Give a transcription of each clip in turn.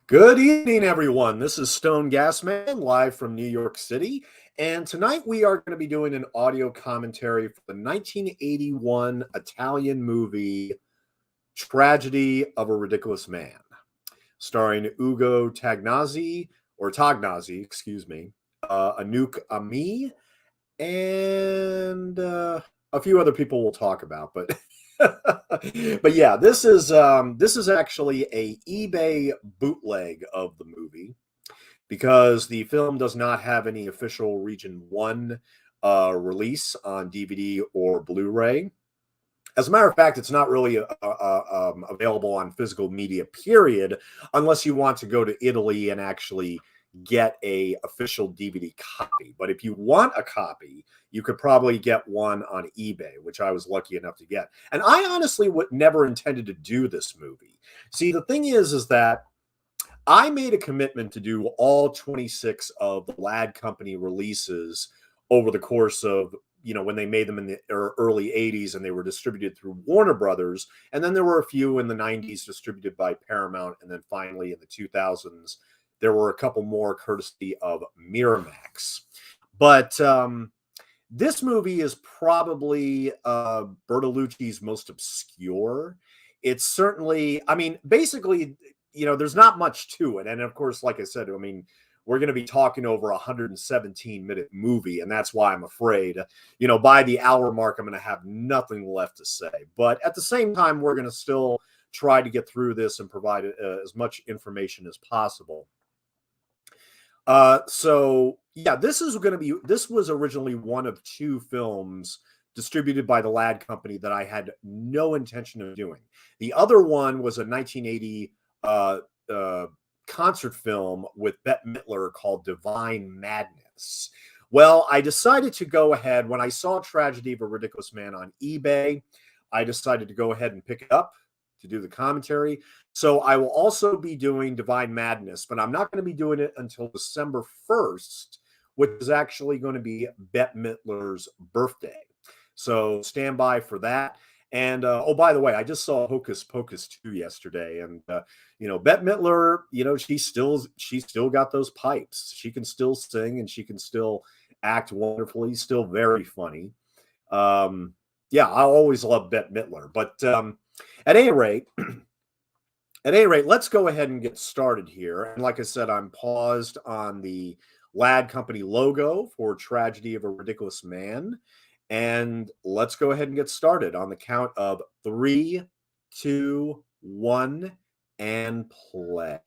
Good evening, everyone. This is Stone Gasman live from New York City. And tonight we are going to be doing an audio commentary for the 1981 Italian movie Tragedy of a Ridiculous Man, starring Ugo Tagnazzi, excuse me, Anouk, Aimee, and a few other people we'll talk about. But but yeah, this is actually a eBay bootleg of the movie because the film does not have any official Region 1 release on DVD or Blu-ray. As a matter of fact, it's not really available on physical media, period, unless you want to go to Italy and actually get a official DVD copy. But if you want a copy, you could probably get one on eBay, which I was lucky enough to get. And I honestly would never intended to do this movie. See, the thing is that I made a commitment to do all 26 of the Lad Company releases over the course of, when they made them in the early 80s and they were distributed through Warner Brothers. And then there were a few in the 90s distributed by Paramount. And then finally in the 2000s, there were a couple more courtesy of Miramax. But this movie is probably Bertolucci's most obscure. It's certainly, basically, there's not much to it. And of course, like I said, we're going to be talking over a 117-minute movie. And that's why I'm afraid, by the hour mark, I'm going to have nothing left to say. But at the same time, we're going to still try to get through this and provide as much information as possible. So yeah, this was originally one of two films distributed by the Lad Company that I had no intention of doing. The other one was a 1980 concert film with Bette Midler called Divine Madness. Well, I decided to go ahead when I saw Tragedy of a Ridiculous Man on eBay. I decided to go ahead and pick it up to do the commentary. So I will also be doing Divine Madness, but I'm not going to be doing it until December 1st, which is actually going to be Bette Midler's birthday. So stand by for that. And oh, by the way, I just saw Hocus Pocus 2 yesterday, and Bette Midler, she's still got those pipes. She can still sing and she can still act wonderfully. Still very funny. Yeah, I always love Bette Midler. But at any rate, let's go ahead and get started here. And like I said, I'm paused on the Lad Company logo for Tragedy of a Ridiculous Man. And let's go ahead and get started on the count of 3, 2, 1, and play.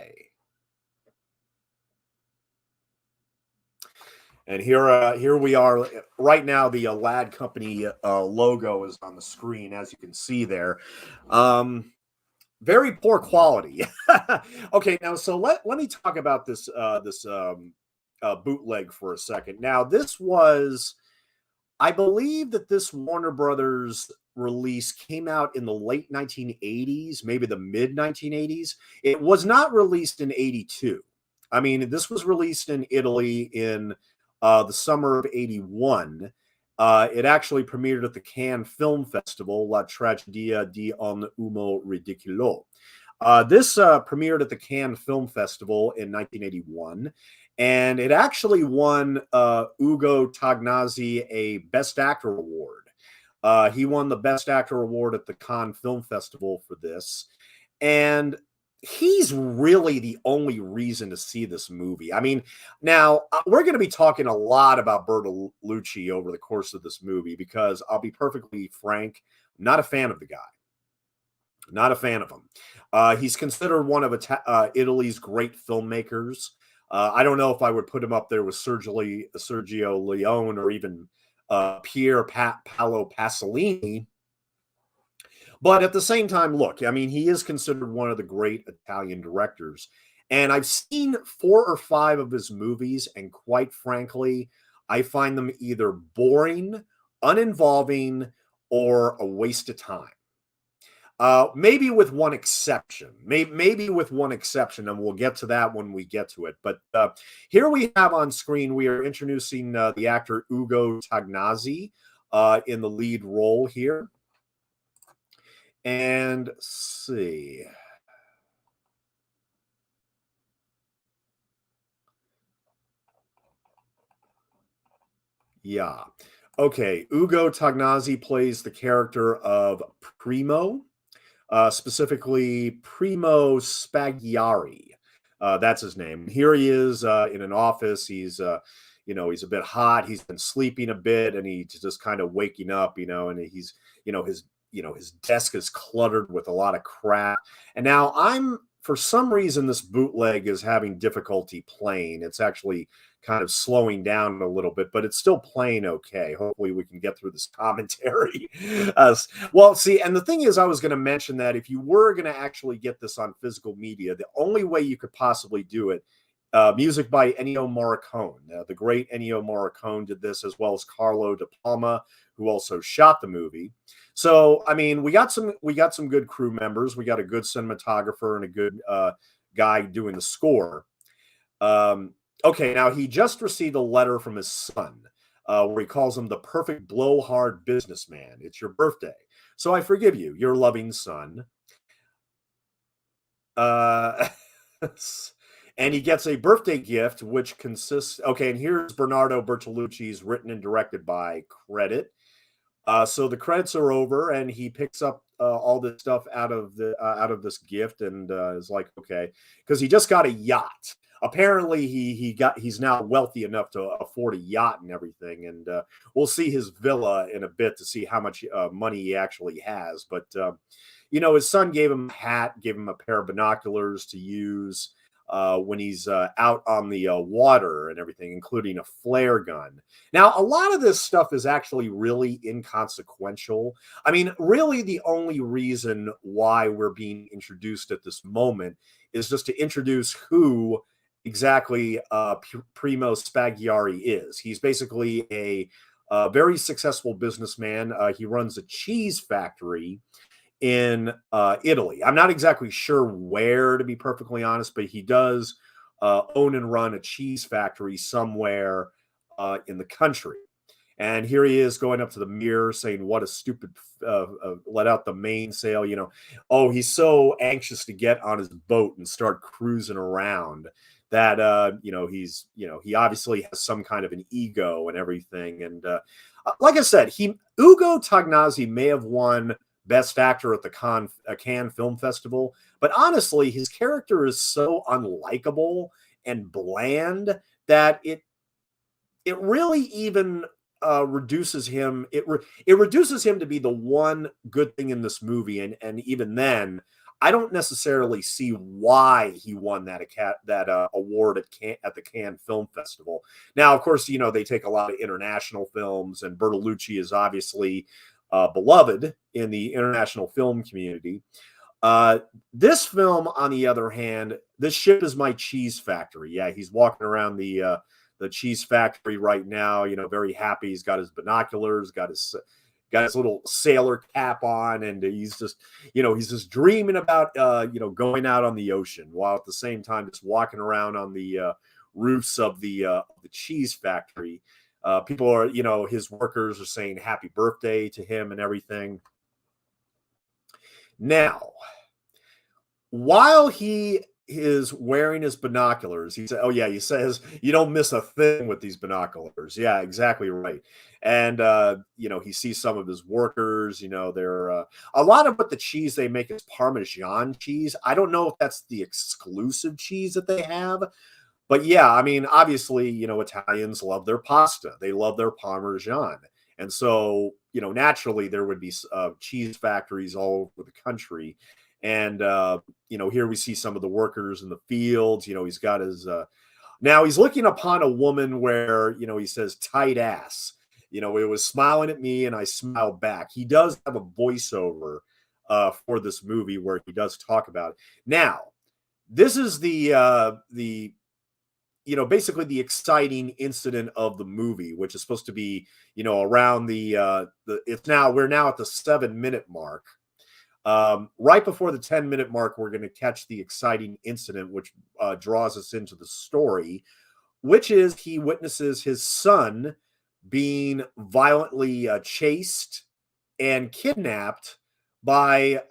And here we are right now. The Lad Company logo is on the screen, as you can see there. Very poor quality. Okay, now so let me talk about this bootleg for a second. Now, this was, I believe that this Warner Brothers release came out in the late 1980s, maybe the mid 1980s. It was not released in 82. This was released in Italy in the summer of 81. It actually premiered at the Cannes Film Festival, La Tragedia di un uomo ridicolo. This premiered at the Cannes Film Festival in 1981. And it actually won Ugo Tagnazzi a Best Actor award. He won the Best Actor award at the Cannes Film Festival for this. And he's really the only reason to see this movie. Now, we're going to be talking a lot about Bertolucci over the course of this movie because I'll be perfectly frank, I'm not a fan of the guy. Not a fan of him. He's considered one of Italy's great filmmakers. I don't know if I would put him up there with Sergio Leone or even Pier Paolo Pasolini. But at the same time, look, he is considered one of the great Italian directors. And I've seen 4 or 5 of his movies, and quite frankly, I find them either boring, uninvolving, or a waste of time. Maybe with one exception. Maybe with one exception, and we'll get to that when we get to it. But here we have on screen, we are introducing the actor Ugo Tagnazzi in the lead role here. And let's see. Yeah. Okay. Ugo Tagnazzi plays the character of Primo, specifically Primo Spagliari. That's his name. Here he is in an office. He's a bit hot. He's been sleeping a bit, and he's just kind of waking up. And you know, his, his desk is cluttered with a lot of crap. And now for some reason, this bootleg is having difficulty playing. It's actually kind of slowing down a little bit, but it's still playing okay. Hopefully, we can get through this commentary. Well, see, and the thing is, I was going to mention that if you were going to actually get this on physical media, the only way you could possibly do it, music by Ennio Morricone. The great Ennio Morricone did this, as well as Carlo De Palma, who also shot the movie. So, I mean, we got some good crew members. We got a good cinematographer and a good guy doing the score. Um, okay, now he just received a letter from his son where he calls him the perfect blowhard businessman. It's your birthday. So I forgive you, your loving son. Uh, and he gets a birthday gift, which consists. Okay, and here's Bernardo Bertolucci's written and directed by credit. So the credits are over, and he picks up all this stuff out of this gift, and is like, okay, because he just got a yacht. Apparently, he's now wealthy enough to afford a yacht and everything, and we'll see his villa in a bit to see how much money he actually has. But his son gave him a hat, gave him a pair of binoculars to use when he's out on the water and everything, including a flare gun. Now, a lot of this stuff is actually really inconsequential. I mean, really, the only reason why we're being introduced at this moment is just to introduce who exactly Primo Spagliari is. He's basically a very successful businessman. He runs a cheese factory in Italy. I'm not exactly sure where, to be perfectly honest, but he does own and run a cheese factory somewhere in the country. And here he is going up to the mirror saying, "What a stupid, let out the mainsail." Oh, he's so anxious to get on his boat and start cruising around that, he obviously has some kind of an ego and everything. And like I said, Ugo Tognazzi may have won Best Actor at the Cannes Film Festival, but honestly, his character is so unlikable and bland that it really even reduces him. It reduces him to be the one good thing in this movie, and even then, I don't necessarily see why he won that award at the Cannes Film Festival. Now, of course, they take a lot of international films, and Bertolucci is obviously beloved in the international film community. This film, on the other hand, this ship is my cheese factory. Yeah, he's walking around the cheese factory right now. Very happy. He's got his binoculars, got his little sailor cap on, and he's just dreaming about going out on the ocean, while at the same time just walking around on the roofs of the cheese factory. People are, his workers are saying happy birthday to him and everything. Now, while he is wearing his binoculars, he said, "Oh yeah," he says, "You don't miss a thing with these binoculars." Yeah, exactly right. And he sees some of his workers. They're a lot of what the cheese they make is Parmesan cheese. I don't know if that's the exclusive cheese that they have, but yeah, I mean, obviously, Italians love their pasta. They love their Parmesan. And so, naturally, there would be cheese factories all over the country. And, here we see some of the workers in the fields. He's got his, now he's looking upon a woman where, he says, tight ass. It was smiling at me and I smiled back. He does have a voiceover for this movie where he does talk about it. Now, this is the basically the exciting incident of the movie, which is supposed to be, around we're now at the 7-minute mark. Right before the 10-minute mark, we're going to catch the exciting incident, which draws us into the story, which is he witnesses his son being violently chased and kidnapped by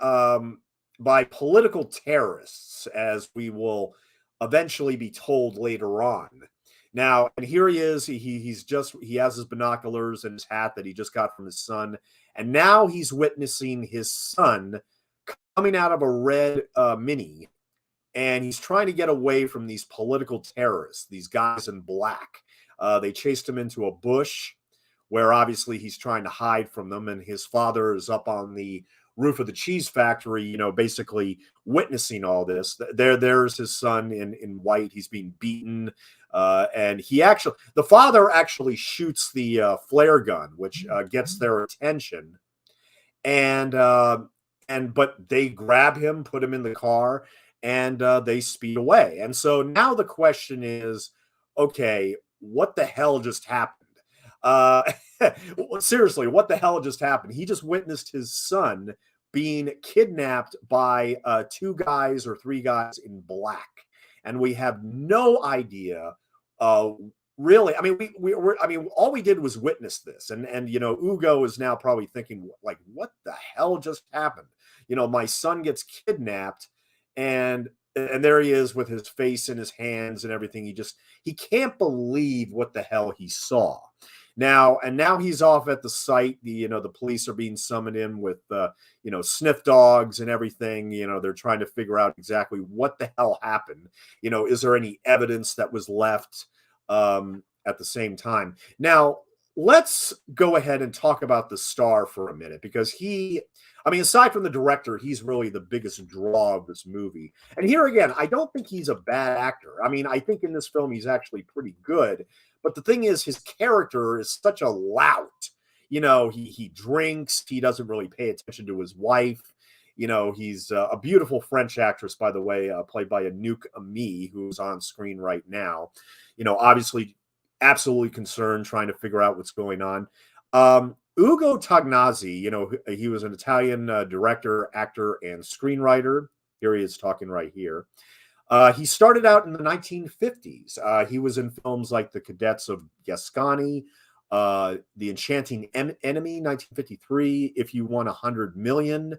political terrorists, as we will eventually be told later on. Now, and here he is. He has his binoculars and his hat that he just got from his son, and now he's witnessing his son coming out of a red Mini, and he's trying to get away from these political terrorists, these guys in black. They chased him into a bush where obviously he's trying to hide from them, and his father is up on the roof of the cheese factory, basically witnessing all this. There's his son in white. He's being beaten, and the father actually shoots the flare gun, which gets their attention, and but they grab him, put him in the car, and they speed away. And so now the question is, okay, what the hell just happened? Uh, Seriously, what the hell just happened? He just witnessed his son being kidnapped by two guys or three guys in black, and we have no idea. Really, I mean, all we did was witness this, and Ugo is now probably thinking, like, what the hell just happened? My son gets kidnapped, and there he is with his face in his hands and everything. He can't believe what the hell he saw. Now he's off at the site. The police are being summoned in with sniff dogs and everything. They're trying to figure out exactly what the hell happened. Is there any evidence that was left at the same time? Now, let's go ahead and talk about the star for a minute, because aside from the director, he's really the biggest draw of this movie. And here again, I don't think he's a bad actor. I think in this film he's actually pretty good. But the thing is, his character is such a lout. He drinks. He doesn't really pay attention to his wife. He's a beautiful French actress, by the way, played by Anouk, who's on screen right now. Obviously, absolutely concerned, trying to figure out what's going on. Ugo Tagnazzi, he was an Italian director, actor, and screenwriter. Here he is talking right here. He started out in the 1950s. He was in films like The Cadets of Gascony, The Enchanting Enemy, 1953, If You Want 100 Million.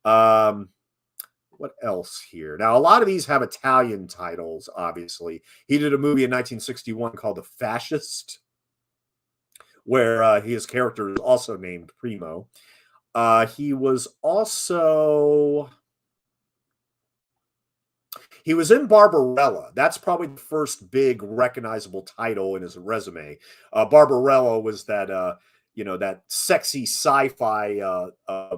What else here? Now, a lot of these have Italian titles, obviously. He did a movie in 1961 called The Fascist, where his character is also named Primo. He was in Barbarella. That's probably the first big recognizable title in his resume. Barbarella was that sexy sci-fi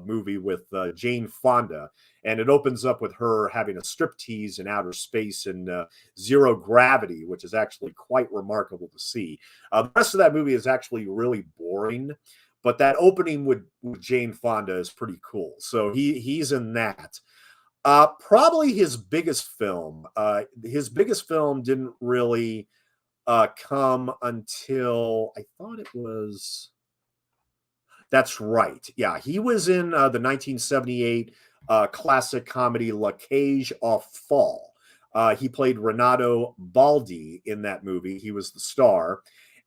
movie with Jane Fonda, and it opens up with her having a striptease in outer space in zero gravity, which is actually quite remarkable to see. The rest of that movie is actually really boring, but that opening with Jane Fonda is pretty cool. So he's in that. Probably his biggest film. His biggest film didn't really come until, I thought it was. That's right. Yeah, he was in the 1978 classic comedy La Cage aux Folles. He played Renato Baldi in that movie. He was the star.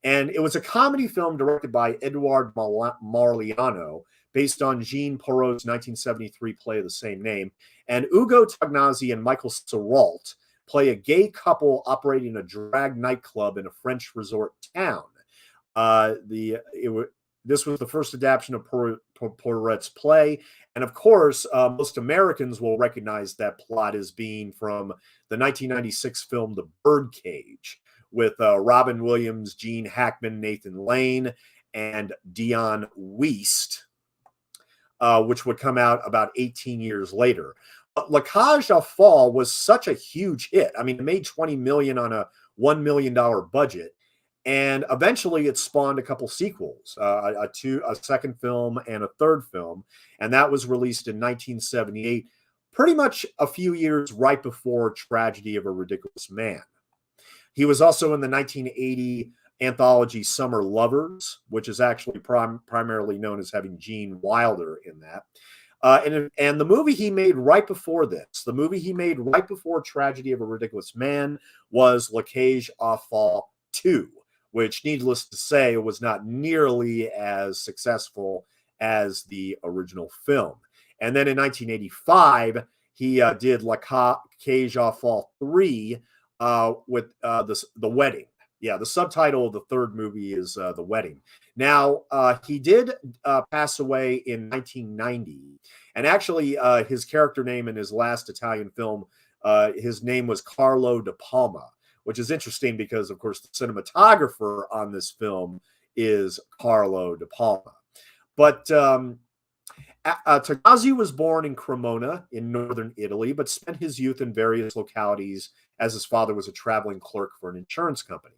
And it was a comedy film directed by Edouard Marliano, based on Jean Poirot's 1973 play of the same name. And Ugo Tagnazzi and Michael Serrault play a gay couple operating a drag nightclub in a French resort town. This was the first adaptation of Poirot's play. And of course, most Americans will recognize that plot as being from the 1996 film The Birdcage, with Robin Williams, Gene Hackman, Nathan Lane, and Dion Weist, which would come out about 18 years later. But La Cage aux Folles was such a huge hit. It made $20 million on a $1 million budget. And eventually it spawned a couple sequels, a second film and a third film. And that was released in 1978, pretty much a few years right before Tragedy of a Ridiculous Man. He was also in the 1980 anthology Summer Lovers, which is actually primarily known as having Gene Wilder in that. And the movie he made right before this, the movie he made right before Tragedy of a Ridiculous Man, was La Cage aux Folles 2, which, needless to say, was not nearly as successful as the original film. And then in 1985, he did La Cage aux Folles 3 with The Wedding. Yeah, the subtitle of the third movie is The Wedding. Now, he did pass away in 1990. And actually, his character name in his last Italian film, his name was Carlo De Palma, which is interesting because, of course, the cinematographer on this film is Carlo De Palma. But Tagnazzi was born in Cremona in northern Italy, but spent his youth in various localities as his father was a traveling clerk for an insurance company.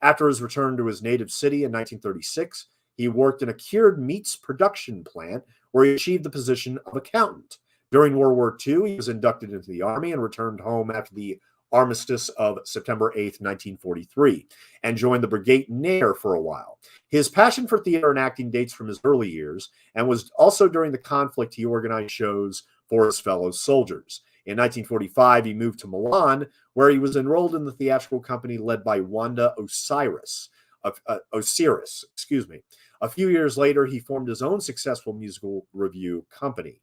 After his return to his native city in 1936, he worked in a cured meats production plant where he achieved the position of accountant. During World War II, he was inducted into the army and returned home after the armistice of September 8th, 1943, and joined the Brigade Nair for a while. His passion for theater and acting dates from his early years, and was also during the conflict he organized shows for his fellow soldiers. In 1945, he moved to Milan, where he was enrolled in the theatrical company led by Wanda Osiris. Excuse me. A few years later, he formed his own successful musical review company.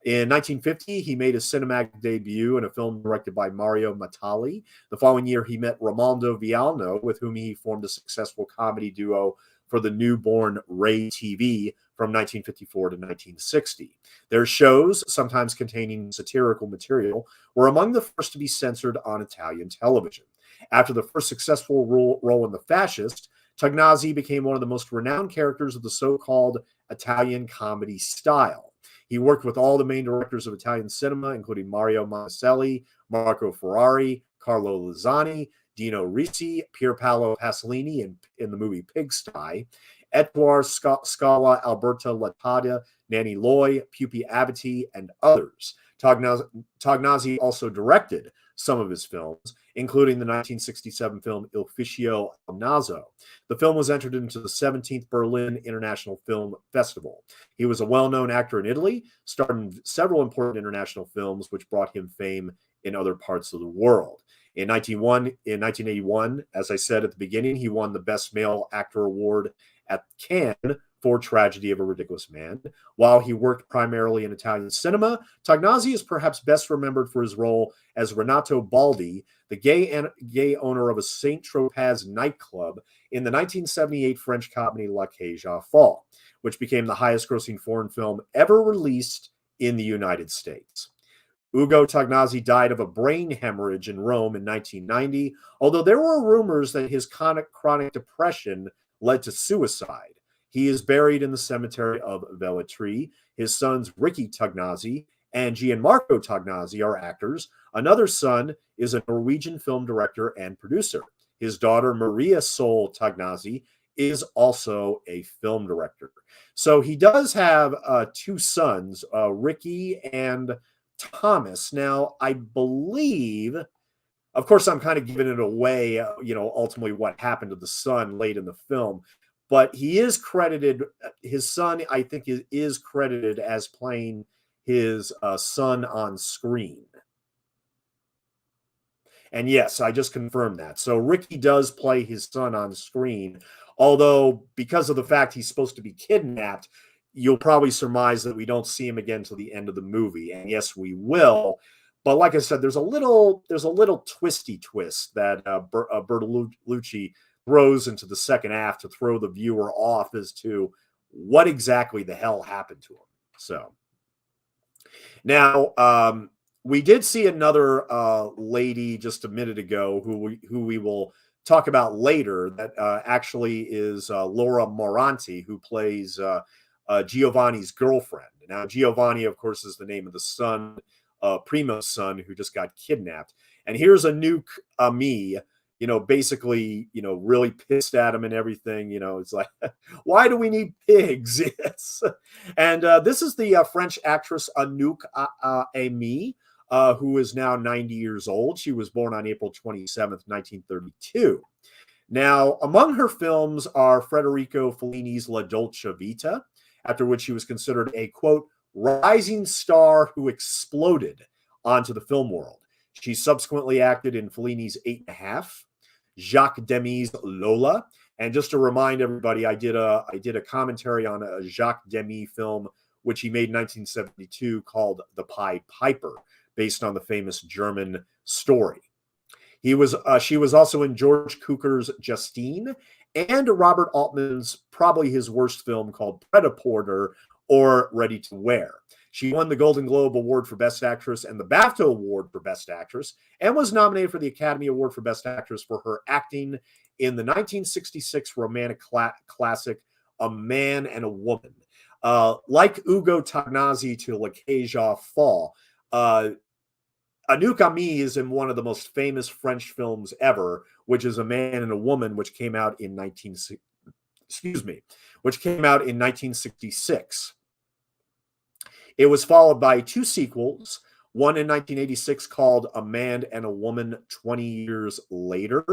In 1950, he made his cinematic debut in a film directed by Mario Matali. The following year, he met Raimondo Vialno, with whom he formed a successful comedy duo for the newborn Rai TV from 1954 to 1960. Their shows, sometimes containing satirical material, were among the first to be censored on Italian television. After the first successful role in The Fascist, Tagnazzi became one of the most renowned characters of the so-called Italian comedy style. He worked with all the main directors of Italian cinema, including Mario Monticelli, Marco Ferrari, Carlo Lazzani, Dino Risi, Pier Paolo Pasolini in the movie Pigsty, Ettore Scala, Alberta Lattada, Nanni Loy, Pupi Avati, and others. Tagnazzi also directed some of his films, including the 1967 film Il Ficcio al Naso. The film was entered into the 17th Berlin International Film Festival. He was a well-known actor in Italy, starred in several important international films, which brought him fame in other parts of the world. In 1981, as I said at the beginning, he won the Best Male Actor Award at Cannes for Tragedy of a Ridiculous Man. While he worked primarily in Italian cinema, Tagnazzi is perhaps best remembered for his role as Renato Baldi, the gay owner of a Saint Tropez nightclub in the 1978 French comedy La Cage aux Folles, which became the highest-grossing foreign film ever released in the United States. Ugo Tagnazzi died of a brain hemorrhage in Rome in 1990, although there were rumors that his chronic depression led to suicide. He is buried in the cemetery of Velletri. His sons, Ricky Tagnazzi and Gianmarco Tagnazzi, are actors. Another son is a Norwegian film director and producer. His daughter, Maria Sol Tagnazzi, is also a film director. So he does have two sons, Ricky and Thomas. Now, I believe, of course, I'm kind of giving it away, ultimately what happened to the son late in the film, but he is credited, his son, I think, is credited as playing his son on screen. And yes, I just confirmed that. So Ricky does play his son on screen, although because of the fact he's supposed to be kidnapped, you'll probably surmise that we don't see him again till the end of the movie. And yes, we will. But like I said, there's a little twisty twist that Bertolucci throws into the second half to throw the viewer off as to what exactly the hell happened to him. So now, we did see another lady just a minute ago who we will talk about later. That actually is Laura Moranti, who plays Giovanni's girlfriend. Now, Giovanni, of course, is the name of the son, Primo's son, who just got kidnapped. And here's Anouk, Aimee, basically, really pissed at him and everything. It's like, why do we need pigs? Yes. And this is the French actress Anouk Aimee, who is now 90 years old. She was born on April 27th, 1932. Now, among her films are Federico Fellini's La Dolce Vita, after which she was considered a, quote, rising star who exploded onto the film world. She subsequently acted in Fellini's 8½, Jacques Demy's Lola, and just to remind everybody, I did a commentary on a Jacques Demy film which he made in 1972 called The Pied Piper, based on the famous German story. She was also in George Cukor's Justine and Robert Altman's probably his worst film called Predator or Ready to Wear. She won the Golden Globe Award for Best Actress and the BAFTA Award for Best Actress, and was nominated for the Academy Award for Best Actress for her acting in the 1966 romantic classic A Man and a Woman. Like Ugo Tagnazzi to L'Acacia Fall, Anouk Aimee is in one of the most famous French films ever, which is A Man and a Woman, which came out in 1966. It was followed by two sequels, one in 1986 called A Man and a Woman 20 Years Later,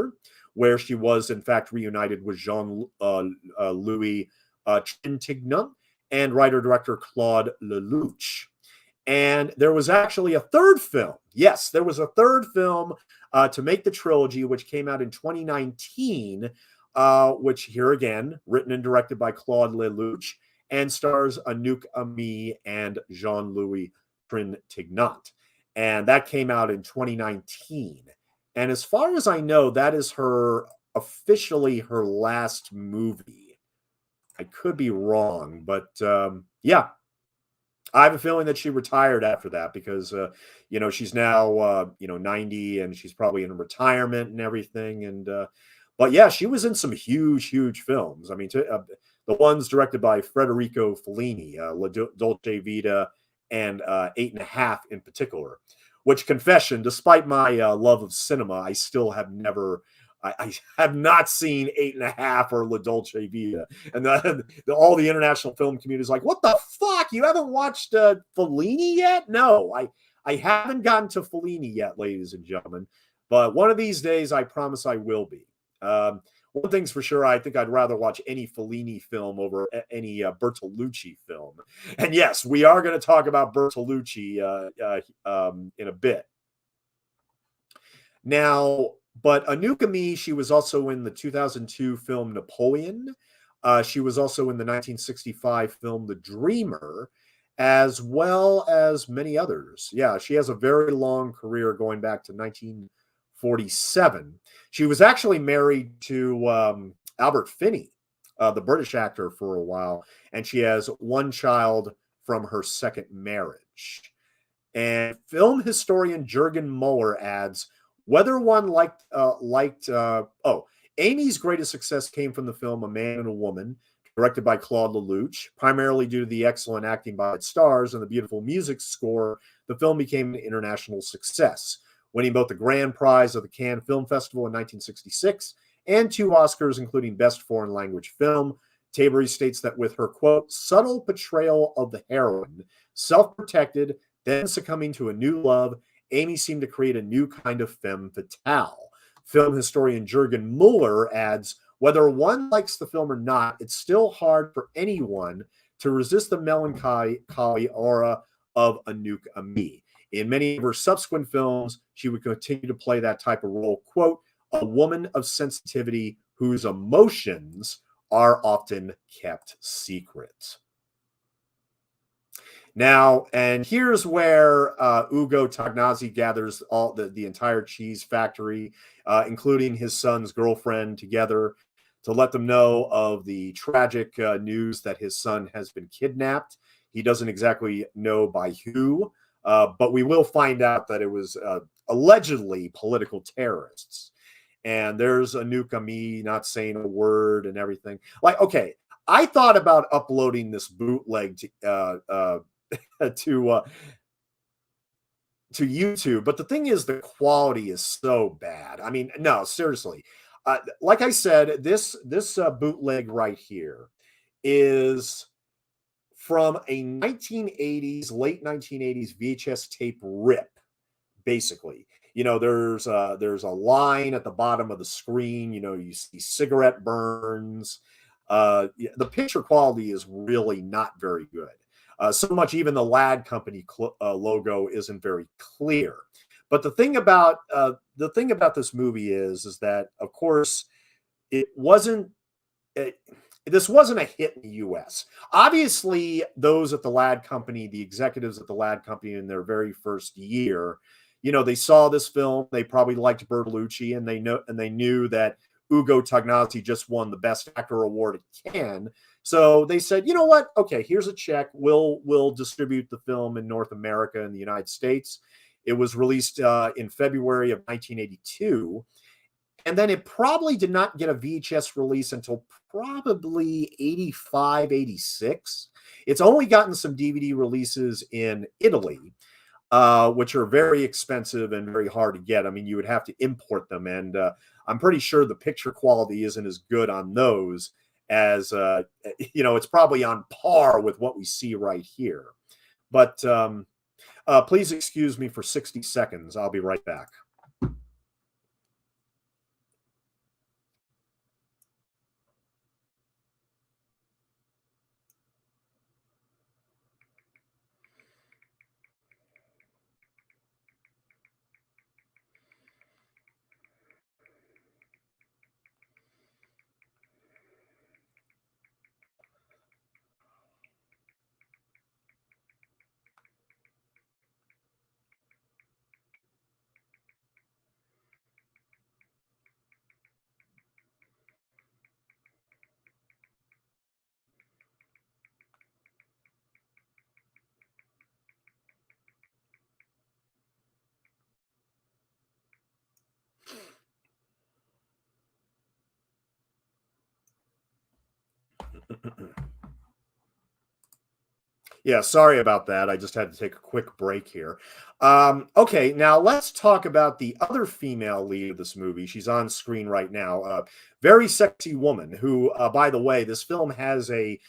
where she was in fact reunited with Jean-Louis Trintignant and writer-director Claude Lelouch. And there was actually a third film. Yes, there was a third film to make the trilogy, which came out in 2019, which here again, written and directed by Claude Lelouch, and stars Anouk Aimee and Jean-Louis Trintignant. And that came out in 2019. And as far as I know, that is officially her last movie. I could be wrong, but yeah. I have a feeling that she retired after that because, she's now, 90 and she's probably in retirement and everything. And, but yeah, she was in some huge, huge films. I mean, the ones directed by Federico Fellini, La Dolce Vita and 8.5 in particular, which, confession, despite my love of cinema, I still have never I have not seen 8.5 or La Dolce Vita. And all the international film community is like, what the fuck? You haven't watched Fellini yet? No, I haven't gotten to Fellini yet, ladies and gentlemen. But one of these days, I promise I will be. One thing's for sure, I think I'd rather watch any Fellini film over any Bertolucci film. And yes, we are going to talk about Bertolucci in a bit. Now, but Anouk Aimee, she was also in the 2002 film Napoleon. She was also in the 1965 film The Dreamer, as well as many others. Yeah, she has a very long career going back to 1947. She was actually married to Albert Finney, the British actor, for a while, and she has one child from her second marriage. And film historian Jürgen Muller adds, whether one Aimee's greatest success came from the film A Man and a Woman, directed by Claude Lelouch, primarily due to the excellent acting by its stars and the beautiful music score. The film became an international success, winning both the grand prize of the Cannes Film Festival in 1966 and 2 Oscars, including Best Foreign Language Film. Tabery states that with her, quote, subtle portrayal of the heroine, self-protected, then succumbing to a new love, Aimee seemed to create a new kind of femme fatale. Film historian Jürgen Muller adds, whether one likes the film or not, it's still hard for anyone to resist the melancholy aura of Anouk Aimee. In many of her subsequent films, she would continue to play that type of role, quote, a woman of sensitivity whose emotions are often kept secret. Now, and here's where Ugo Tagnazzi gathers all the entire cheese factory, including his son's girlfriend, together to let them know of the tragic news that his son has been kidnapped. He doesn't exactly know by who, but we will find out that it was allegedly political terrorists. And there's Anouk Aimee not saying a word and everything. Like, okay, I thought about uploading this bootleg to YouTube, but the thing is, the quality is so bad. I mean, no, seriously. Like I said, this bootleg right here is from a late 1980s VHS tape rip, basically. There's a line at the bottom of the screen. You see cigarette burns. The picture quality is really not very good. So much even the Lad Company logo isn't very clear. But the thing about this movie is that, of course, this wasn't a hit in the U.S. Obviously, those at the Lad Company, the executives at the Lad Company in their very first year, they saw this film, they probably liked Bertolucci, and they knew that Ugo Tagnazzi just won the Best Actor award at Cannes. So they said, you know what? Okay, here's a check. We'll distribute the film in North America and the United States. It was released in February of 1982. And then it probably did not get a VHS release until probably 85, 86. It's only gotten some DVD releases in Italy, which are very expensive and very hard to get. I mean, you would have to import them. And I'm pretty sure the picture quality isn't as good on those as, it's probably on par with what we see right here. But please excuse me for 60 seconds. I'll be right back. Yeah, sorry about that. I just had to take a quick break here. Okay, now let's talk about the other female lead of this movie. She's on screen right now. Very sexy woman who, by the way, this film has a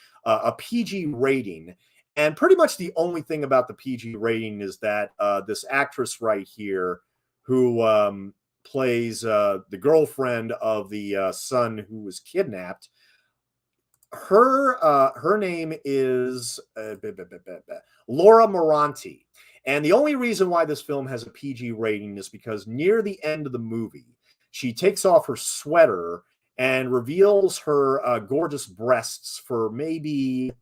PG rating. And pretty much the only thing about the PG rating is that this actress right here, who plays the girlfriend of the son who was kidnapped, her name is Laura Moranti. And the only reason why this film has a PG rating is because near the end of the movie, she takes off her sweater and reveals her gorgeous breasts for maybe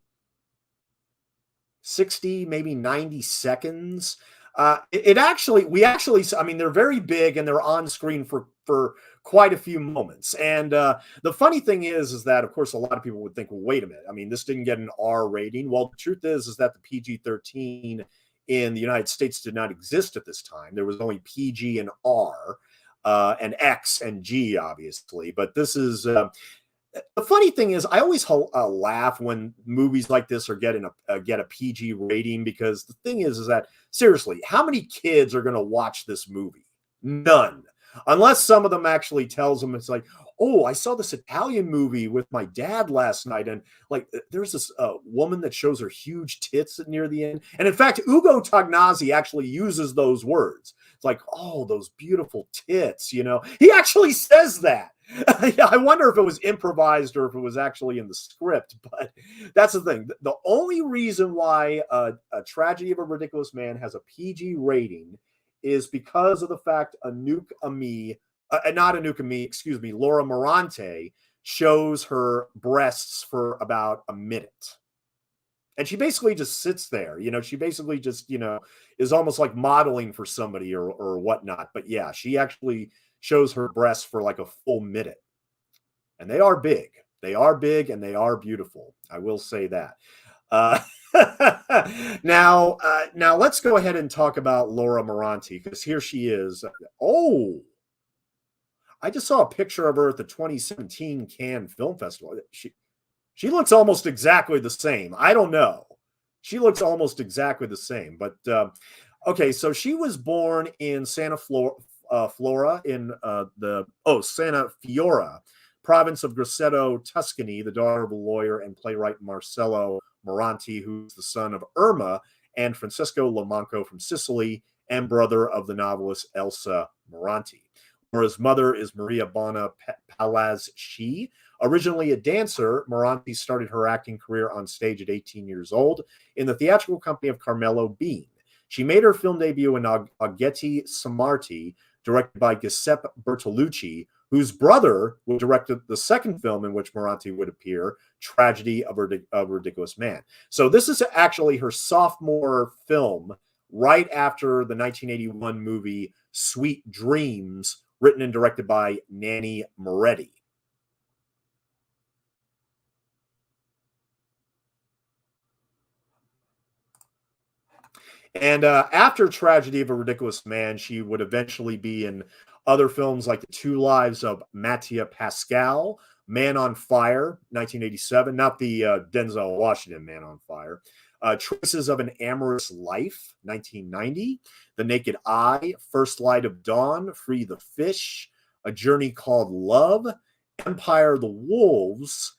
60, maybe 90 seconds. I mean, they're very big and they're on screen for quite a few moments. And the funny thing is that, of course, a lot of people would think, well, wait a minute. I mean, this didn't get an R rating. Well, the truth is that the PG-13 in the United States did not exist at this time. There was only PG and R, and X and G, obviously. But this is the funny thing is, I always laugh when movies like this are getting get a PG rating, because the thing is that, seriously, how many kids are going to watch this movie? None, unless some of them actually tells them, it's like, oh, I saw this Italian movie with my dad last night, and like there's this woman that shows her huge tits near the end. And in fact, Ugo Tognazzi actually uses those words. It's like, oh, those beautiful tits, He actually says that. I wonder if it was improvised or if it was actually in the script, but that's the thing. The only reason why a Tragedy of a Ridiculous Man has a PG rating is because of the fact Laura Morante shows her breasts for about a minute. And she basically just sits there, she basically just, is almost like modeling for somebody or whatnot. But yeah, she actually shows her breasts for like a full minute. And they are big. They are big and they are beautiful. I will say that. Now let's go ahead and talk about Laura Moranti, because here she is. Oh, I just saw a picture of her at the 2017 Cannes Film Festival. She looks almost exactly the same. I don't know. She looks almost exactly the same. But okay, so she was born in Santa Fiora, province of Grosseto, Tuscany, the daughter of a lawyer and playwright Marcello Moranti, who's the son of Irma and Francesco Lamanco from Sicily, and brother of the novelist Elsa Moranti. Laura's mother is Maria Bona Palazzi. Originally a dancer, Moranti started her acting career on stage at 18 years old in the theatrical company of Carmelo Bean. She made her film debut in Aghetti Samarti, directed by Giuseppe Bertolucci, whose brother would direct the second film in which Moranti would appear, Tragedy of a Ridiculous Man. So this is actually her sophomore film right after the 1981 movie Sweet Dreams, written and directed by Nanni Moretti. And after Tragedy of a Ridiculous Man, she would eventually be in other films like The Two Lives of Mattia Pascal, Man on Fire, 1987, not the Denzel Washington Man on Fire, Traces of an Amorous Life, 1990, The Naked Eye, First Light of Dawn, Free the Fish, A Journey Called Love, Empire of the Wolves.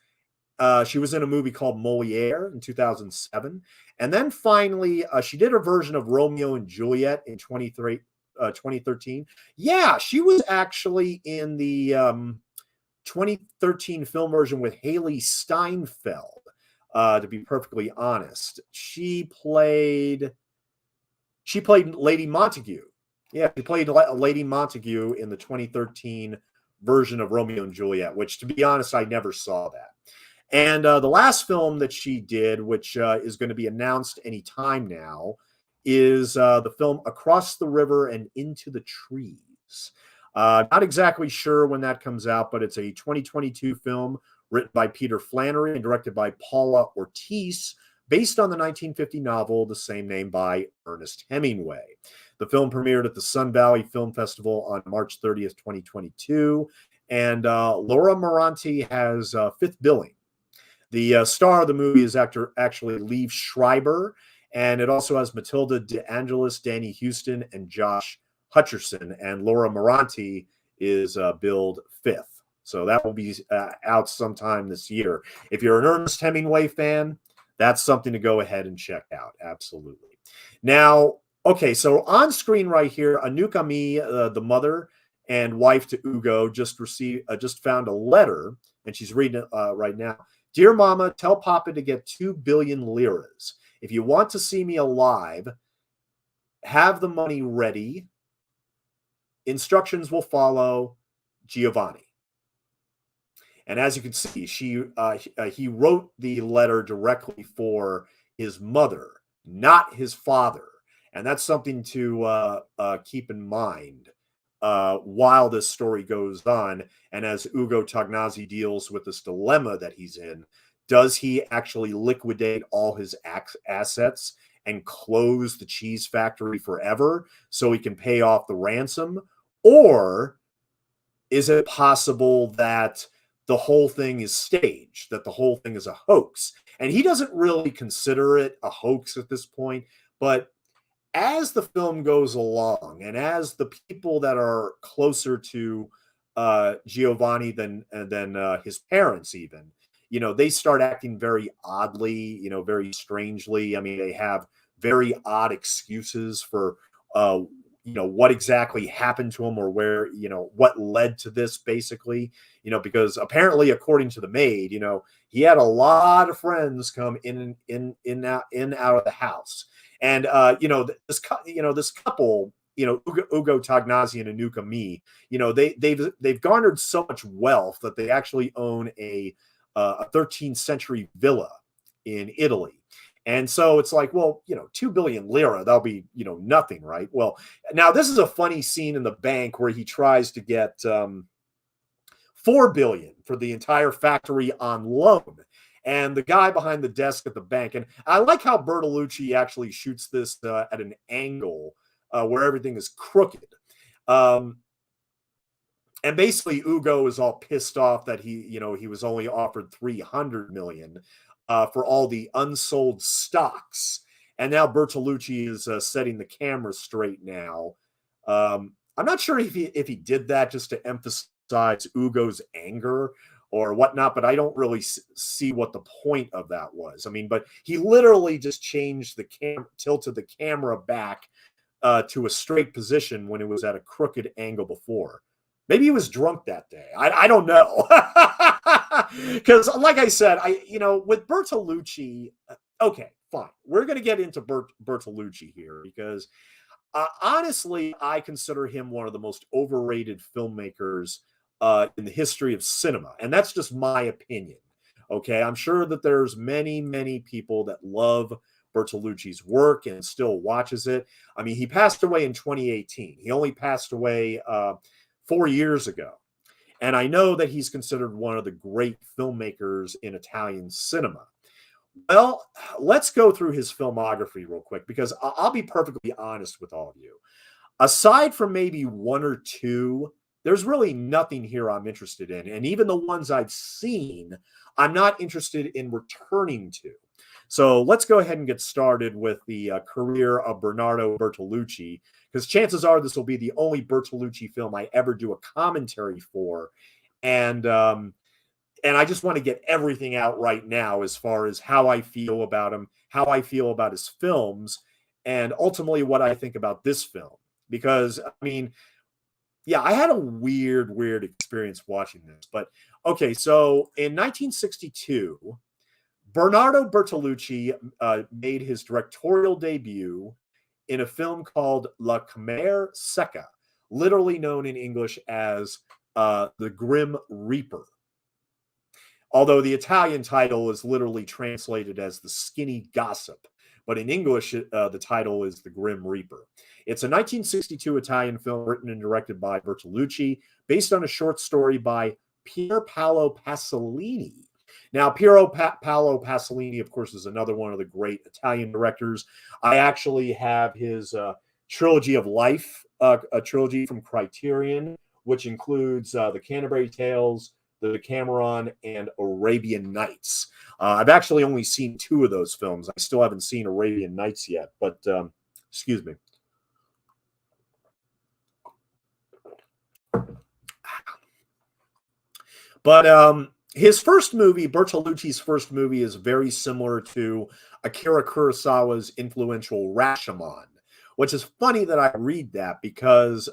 She was in a movie called Moliere in 2007. And then finally, she did a version of Romeo and Juliet in 2013. Yeah, she was actually in the 2013 film version with Haley Steinfeld, to be perfectly honest. She played Lady Montague. Yeah, she played Lady Montague in the 2013 version of Romeo and Juliet, which, to be honest, I never saw that. And the last film that she did, which is going to be announced any time now, is the film Across the River and Into the Trees. Not exactly sure when that comes out, but it's a 2022 film written by Peter Flannery and directed by Paula Ortiz, based on the 1950 novel the same name by Ernest Hemingway. The film premiered at the Sun Valley Film Festival on March 30th, 2022, and Laura Moranti has fifth billing. The star of the movie is actually Liev Schreiber, and it also has Matilda DeAngelis, Danny Houston, and Josh Hutcherson. And Laura Moranti is billed fifth. So that will be out sometime this year. If you're an Ernest Hemingway fan, that's something to go ahead and check out. Absolutely. Now, okay, so on screen right here, Anouk Aimee, the mother and wife to Ugo, just found a letter, and she's reading it right now. Dear Mama, tell Papa to get 2 billion liras. If you want to see me alive, have the money ready. Instructions will follow. Giovanni. And as you can see, he wrote the letter directly for his mother, not his father. And that's something to keep in mind while this story goes on. And as Ugo Tagnazzi deals with this dilemma that he's in, does he actually liquidate all his assets and close the cheese factory forever so he can pay off the ransom? Or is it possible that the whole thing is staged, that the whole thing is a hoax? And he doesn't really consider it a hoax at this point, but as the film goes along, and as the people that are closer to Giovanni than his parents, even, they start acting very oddly, very strangely. I mean, they have very odd excuses for, what exactly happened to him, or where, what led to this, basically, because apparently, according to the maid, he had a lot of friends come in out of the house. And this couple, Ugo Tagnazzi and Anouk Aimee, they've garnered so much wealth that they actually own a 13th century villa in Italy. And so it's like, well, 2 billion lira, that'll be, nothing, right? Well, now this is a funny scene in the bank where he tries to get 4 billion for the entire factory on loan. And the guy behind the desk at the bank, and I like how Bertolucci actually shoots this at an angle where everything is crooked. And basically, Ugo is all pissed off that he was only offered 300 million for all the unsold stocks. And now Bertolucci is setting the camera straight now. I'm not sure if he did that just to emphasize Ugo's anger or whatnot, but I don't really see what the point of that was. I mean, but he literally just changed the tilted the camera back to a straight position when it was at a crooked angle before. Maybe he was drunk that day. I don't know. Because like I said, with Bertolucci, okay, fine. We're going to get into Bertolucci here because honestly, I consider him one of the most overrated filmmakers in the history of cinema. And that's just my opinion. Okay. I'm sure that there's many, many people that love Bertolucci's work and still watches it. I mean, he passed away in 2018. He only passed away 4 years ago. And I know that he's considered one of the great filmmakers in Italian cinema. Well, let's go through his filmography real quick because I'll be perfectly honest with all of you. Aside from maybe one or two, there's really nothing here I'm interested in. And even the ones I've seen, I'm not interested in returning to. So let's go ahead and get started with the career of Bernardo Bertolucci, because chances are this will be the only Bertolucci film I ever do a commentary for. And and I just want to get everything out right now as far as how I feel about him, how I feel about his films, and ultimately what I think about this film. Because, I mean, yeah, I had a weird experience watching this. But okay, so in 1962, Bernardo Bertolucci made his directorial debut in a film called La Camera Secca, literally known in English as The Grim Reaper. Although the Italian title is literally translated as The Skinny Gossip, but in English, the title is The Grim Reaper. It's a 1962 Italian film written and directed by Bertolucci, based on a short story by Pier Paolo Pasolini. Now, Paolo Pasolini, of course, is another one of the great Italian directors. I actually have his trilogy of life, a trilogy from Criterion, which includes the Canterbury Tales, the Decameron, and Arabian Nights. I've actually only seen two of those films. I still haven't seen Arabian Nights yet, but excuse me. But his first movie, Bertolucci's first movie, is very similar to Akira Kurosawa's influential Rashomon, which is funny that I read that because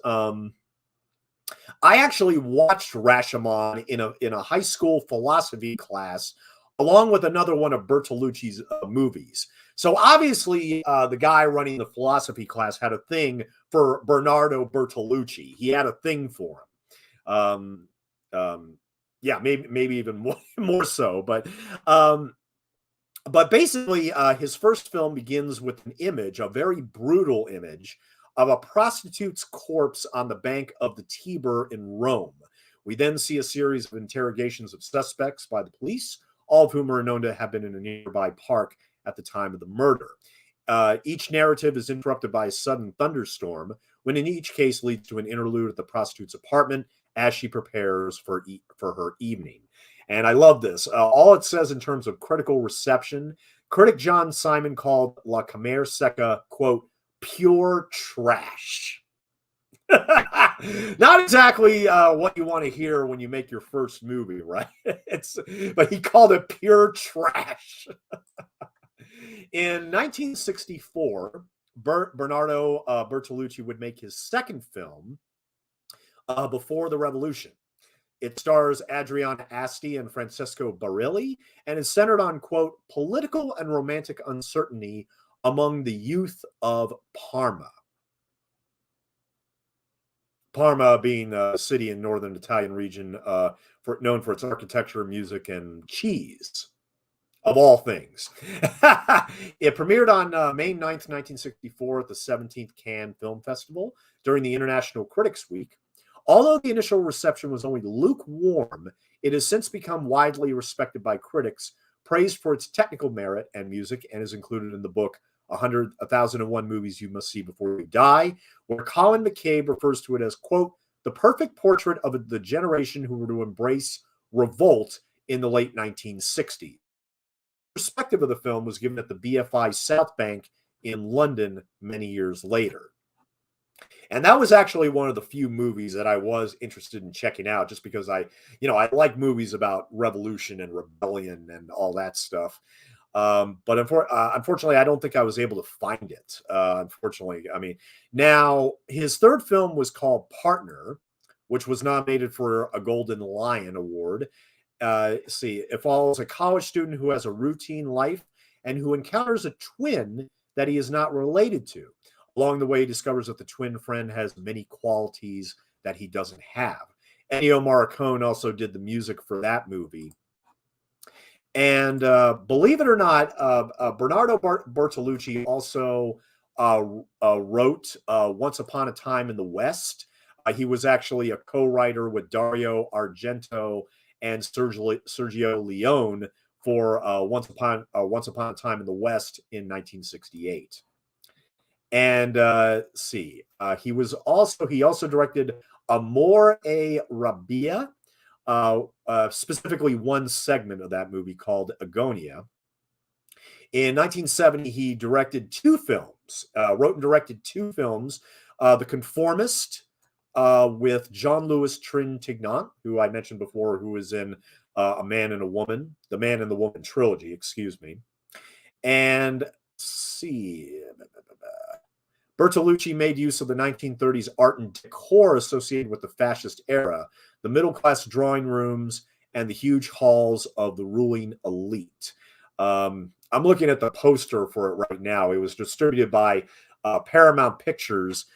I actually watched Rashomon in a high school philosophy class, along with another one of Bertolucci's movies. So obviously, the guy running the philosophy class had a thing for Bernardo Bertolucci. He had a thing for him. Yeah, maybe even more so. But basically, his first film begins with an image, a very brutal image, of a prostitute's corpse on the bank of the Tiber in Rome. We then see a series of interrogations of suspects by the police, all of whom are known to have been in a nearby park at the time of the murder. Each narrative is interrupted by a sudden thunderstorm, when in each case leads to an interlude at the prostitute's apartment as she prepares for her evening. And I love this. All it says in terms of critical reception, critic John Simon called La Camera Secca, quote, pure trash. Not exactly what you want to hear when you make your first movie, right? But he called it pure trash. In 1964, Bernardo Bertolucci would make his second film, Before the Revolution. It stars Adriana Asti and Francesco Barilli and is centered on, quote, political and romantic uncertainty among the youth of Parma. Parma being a city in northern Italian region known for its architecture, music, and cheese, of all things. It premiered on May 9th, 1964 at the 17th Cannes Film Festival during the International Critics Week. Although the initial reception was only lukewarm, it has since become widely respected by critics, praised for its technical merit and music, and is included in the book 1001 Movies You Must See Before You Die, where Colin McCabe refers to it as, quote, the perfect portrait of the generation who were to embrace revolt in the late 1960s. Perspective of the film was given at the BFI South Bank in London many years later. And that was actually one of the few movies that I was interested in checking out, just because I like movies about revolution and rebellion and all that stuff. But unfortunately, I don't think I was able to find it. Unfortunately, I mean, now his third film was called Partner, which was nominated for a Golden Lion Award. It follows a college student who has a routine life and who encounters a twin that he is not related to. Along the way, he discovers that the twin friend has many qualities that he doesn't have. Ennio Morricone also did the music for that movie. And believe it or not, Bernardo Bertolucci also wrote Once Upon a Time in the West. He was actually a co-writer with Dario Argento and Sergio Leone for Once Upon a Time in the West in 1968. And see, he also directed Amor e Rabia, specifically one segment of that movie called Agonia. In 1970, he directed wrote and directed two films, The Conformist with Jean-Louis Trintignant, who I mentioned before, who was in A Man and a Woman, the Man and the Woman trilogy, excuse me. And see, Bertolucci made use of the 1930s art and decor associated with the fascist era, the middle-class drawing rooms, and the huge halls of the ruling elite. I'm looking at the poster for it right now. It was distributed by Paramount Pictures,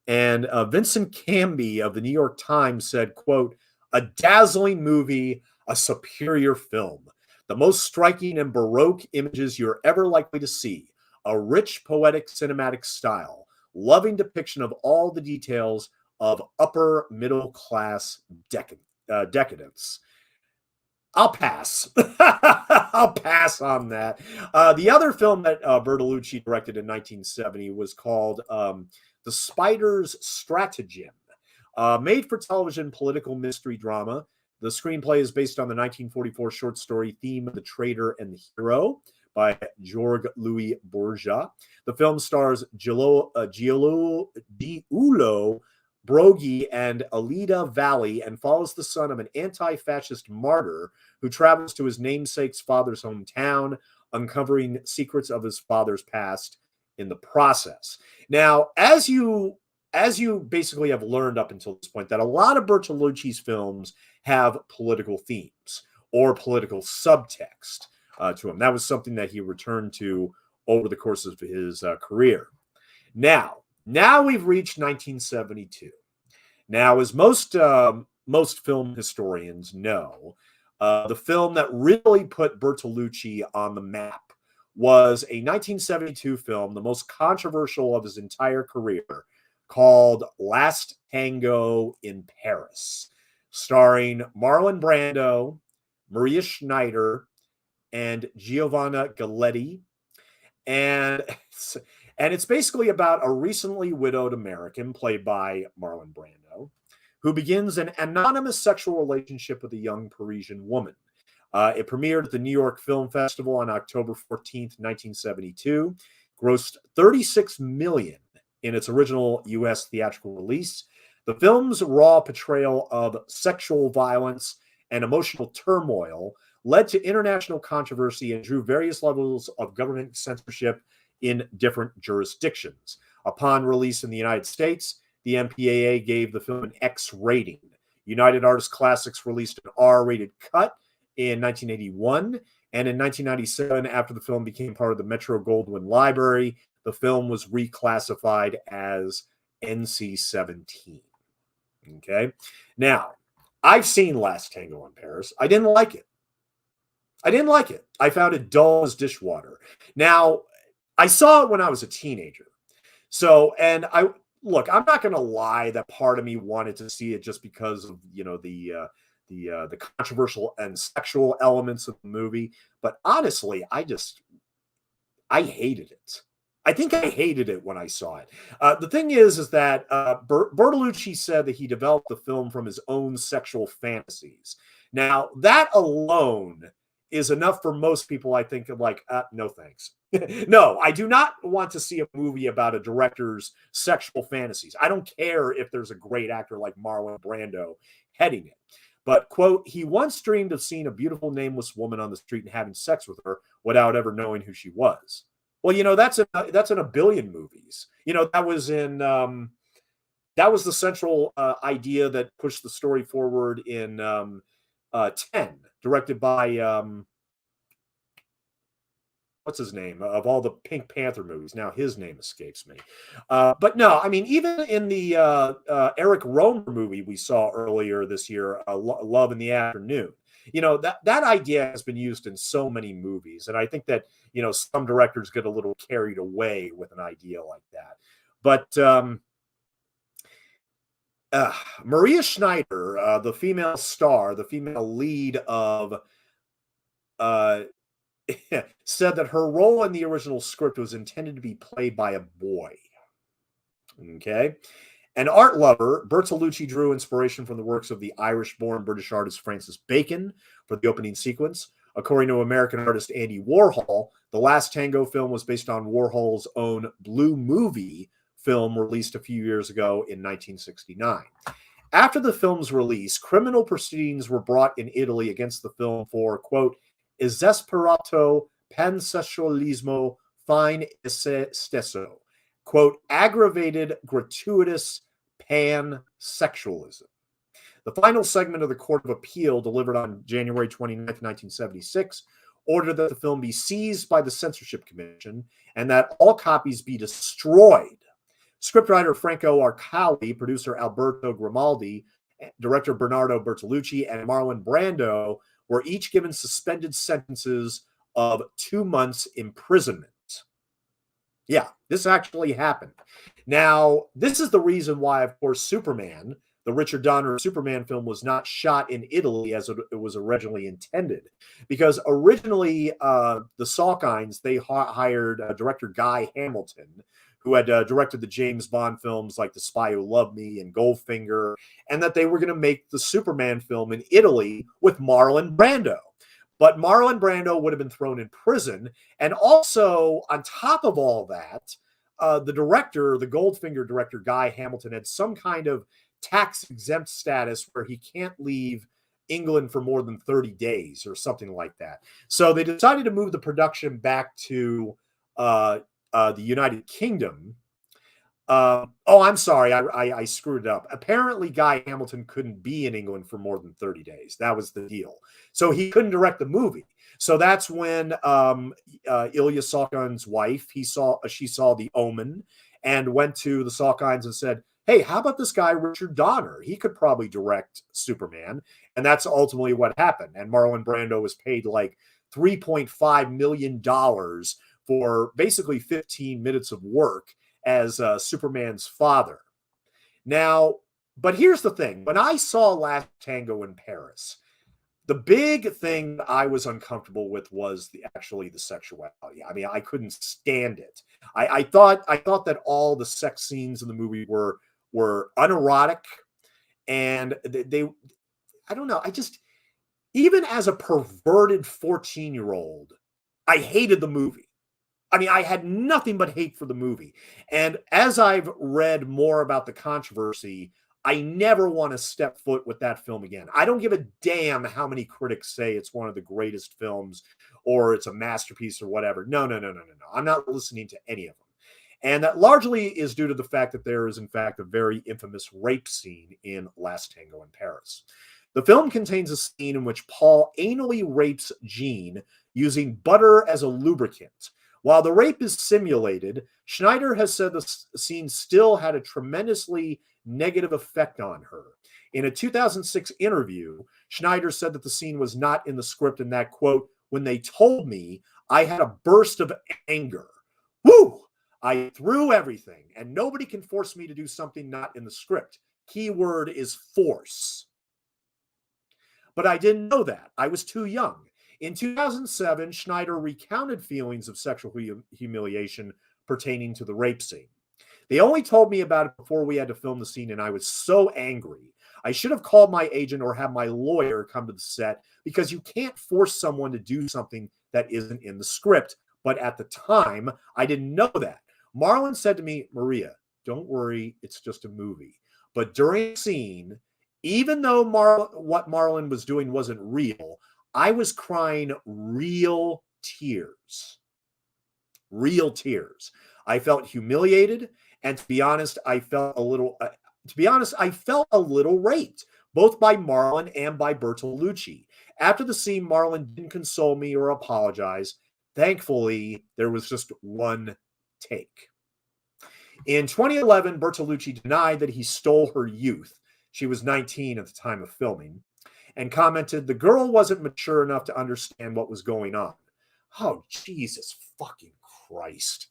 and Vincent Canby of the New York Times said, quote, "A dazzling movie, a superior film. The most striking and baroque images you're ever likely to see. A rich, poetic, cinematic style. Loving depiction of all the details of upper middle class decadence." I'll pass. I'll pass on that. The other film that Bertolucci directed in 1970 was called The Spider's Stratagem, made for television political mystery drama. The screenplay is based on the 1944 short story Theme of the Traitor and the Hero by Georg Louis Bourgeat. The film stars Giulio Diulo Broghi and Alida Valli and follows the son of an anti-fascist martyr who travels to his namesake's father's hometown, uncovering secrets of his father's past in the process. Now, as you basically have learned up until this point, that a lot of Bertolucci's films have political themes or political subtext to them. That was something that he returned to over the course of his career. Now we've reached 1972. Now, as most film historians know, the film that really put Bertolucci on the map was a 1972 film, the most controversial of his entire career, called Last Tango in Paris, starring Marlon Brando, Maria Schneider, and Giovanna Galletti. And it's basically about a recently widowed American, played by Marlon Brando, who begins an anonymous sexual relationship with a young Parisian woman. It premiered at the New York Film Festival on October 14th, 1972, grossed $36 million in its original U.S. theatrical release. The film's raw portrayal of sexual violence and emotional turmoil led to international controversy and drew various levels of government censorship in different jurisdictions. Upon release in the United States, the MPAA gave the film an X rating. United Artists Classics released an R-rated cut in 1981, and in 1997, after the film became part of the Metro-Goldwyn Library, the film was reclassified as NC-17. Okay? Now, I've seen Last Tango in Paris. I didn't like it. I found it dull as dishwater. Now, I saw it when I was a teenager. So, and I'm not going to lie that part of me wanted to see it just because of, the controversial and sexual elements of the movie. But honestly, I hated it. I think I hated it when I saw it. The thing is that Bertolucci said that he developed the film from his own sexual fantasies. Now, that alone is enough for most people, I think, like, no thanks. No, I do not want to see a movie about a director's sexual fantasies. I don't care if there's a great actor like Marlon Brando heading it. But, quote, he once dreamed of seeing a beautiful nameless woman on the street and having sex with her without ever knowing who she was. Well, that's in a billion movies. That was the central idea that pushed the story forward in 10, directed by what's his name of all the Pink Panther movies. Now his name escapes me. But no, I mean, even in the Eric Romer movie we saw earlier this year, Love in the Afternoon, that idea has been used in so many movies, and I think that some directors get a little carried away with an idea like that. But Maria Schneider, the female star, the female lead of said that her role in the original script was intended to be played by a boy. Okay. An art lover, Bertolucci drew inspiration from the works of the Irish-born British artist Francis Bacon for the opening sequence. According to American artist Andy Warhol, The Last Tango film was based on Warhol's own Blue Movie film released a few years ago in 1969. After the film's release, criminal proceedings were brought in Italy against the film for, quote, esasperato pansessualismo fine esse stesso, quote, aggravated gratuitous pansexualism. The final segment of the Court of Appeal, delivered on January 29, 1976, ordered that the film be seized by the Censorship Commission and that all copies be destroyed. Scriptwriter Franco Arcali, producer Alberto Grimaldi, director Bernardo Bertolucci, and Marlon Brando were each given suspended sentences of 2 months imprisonment. Yeah, this actually happened. Now, this is the reason why, of course, Superman, the Richard Donner Superman film, was not shot in Italy as it was originally intended. Because originally, the Salkinds, they hired director Guy Hamilton, who had directed the James Bond films like The Spy Who Loved Me and Goldfinger, and that they were going to make the Superman film in Italy with Marlon Brando. But Marlon Brando would have been thrown in prison. And also, on top of all that, the director, the Goldfinger director, Guy Hamilton, had some kind of tax-exempt status where he can't leave England for more than 30 days or something like that. So they decided to move the production back to the United Kingdom. I'm sorry, I screwed it up. Apparently, Guy Hamilton couldn't be in England for more than 30 days. That was the deal. So he couldn't direct the movie. So that's when Ilya Salkin's wife, she saw The Omen and went to the Salkinds and said, hey, how about this guy, Richard Donner? He could probably direct Superman. And that's ultimately what happened. And Marlon Brando was paid like $3.5 million for basically 15 minutes of work as Superman's father. Now, but here's the thing. When I saw Last Tango in Paris, the big thing that I was uncomfortable with was the sexuality. I mean, I couldn't stand it. I thought that all the sex scenes in the movie were unerotic, and they I don't know. Even as a perverted 14-year-old, I hated the movie. I mean, I had nothing but hate for the movie. And as I've read more about the controversy, I never want to step foot with that film again. I don't give a damn how many critics say it's one of the greatest films or it's a masterpiece or whatever. No. I'm not listening to any of them. And that largely is due to the fact that there is, in fact, a very infamous rape scene in Last Tango in Paris. The film contains a scene in which Paul anally rapes Jean using butter as a lubricant. While the rape is simulated, Schneider has said the scene still had a tremendously negative effect on her. In a 2006 interview, Schneider said that the scene was not in the script and that, quote, when they told me, I had a burst of anger. Woo! I threw everything, and nobody can force me to do something not in the script. Key word is force. But I didn't know that. I was too young. In 2007, Schneider recounted feelings of sexual humiliation pertaining to the rape scene. They only told me about it before we had to film the scene, and I was so angry. I should have called my agent or have my lawyer come to the set because you can't force someone to do something that isn't in the script. But at the time, I didn't know that. Marlon said to me, Maria, don't worry, it's just a movie. But during the scene, even though what Marlon was doing wasn't real, I was crying real tears. Real tears. I felt humiliated, and to be honest, I felt a little raped, both by Marlon and by Bertolucci. After the scene, Marlon didn't console me or apologize. thankfully, there was just one take. In 2011, Bertolucci denied that he stole her youth. She was 19 at the time of filming, and commented, "The girl wasn't mature enough to understand what was going on." Oh, Jesus fucking Christ.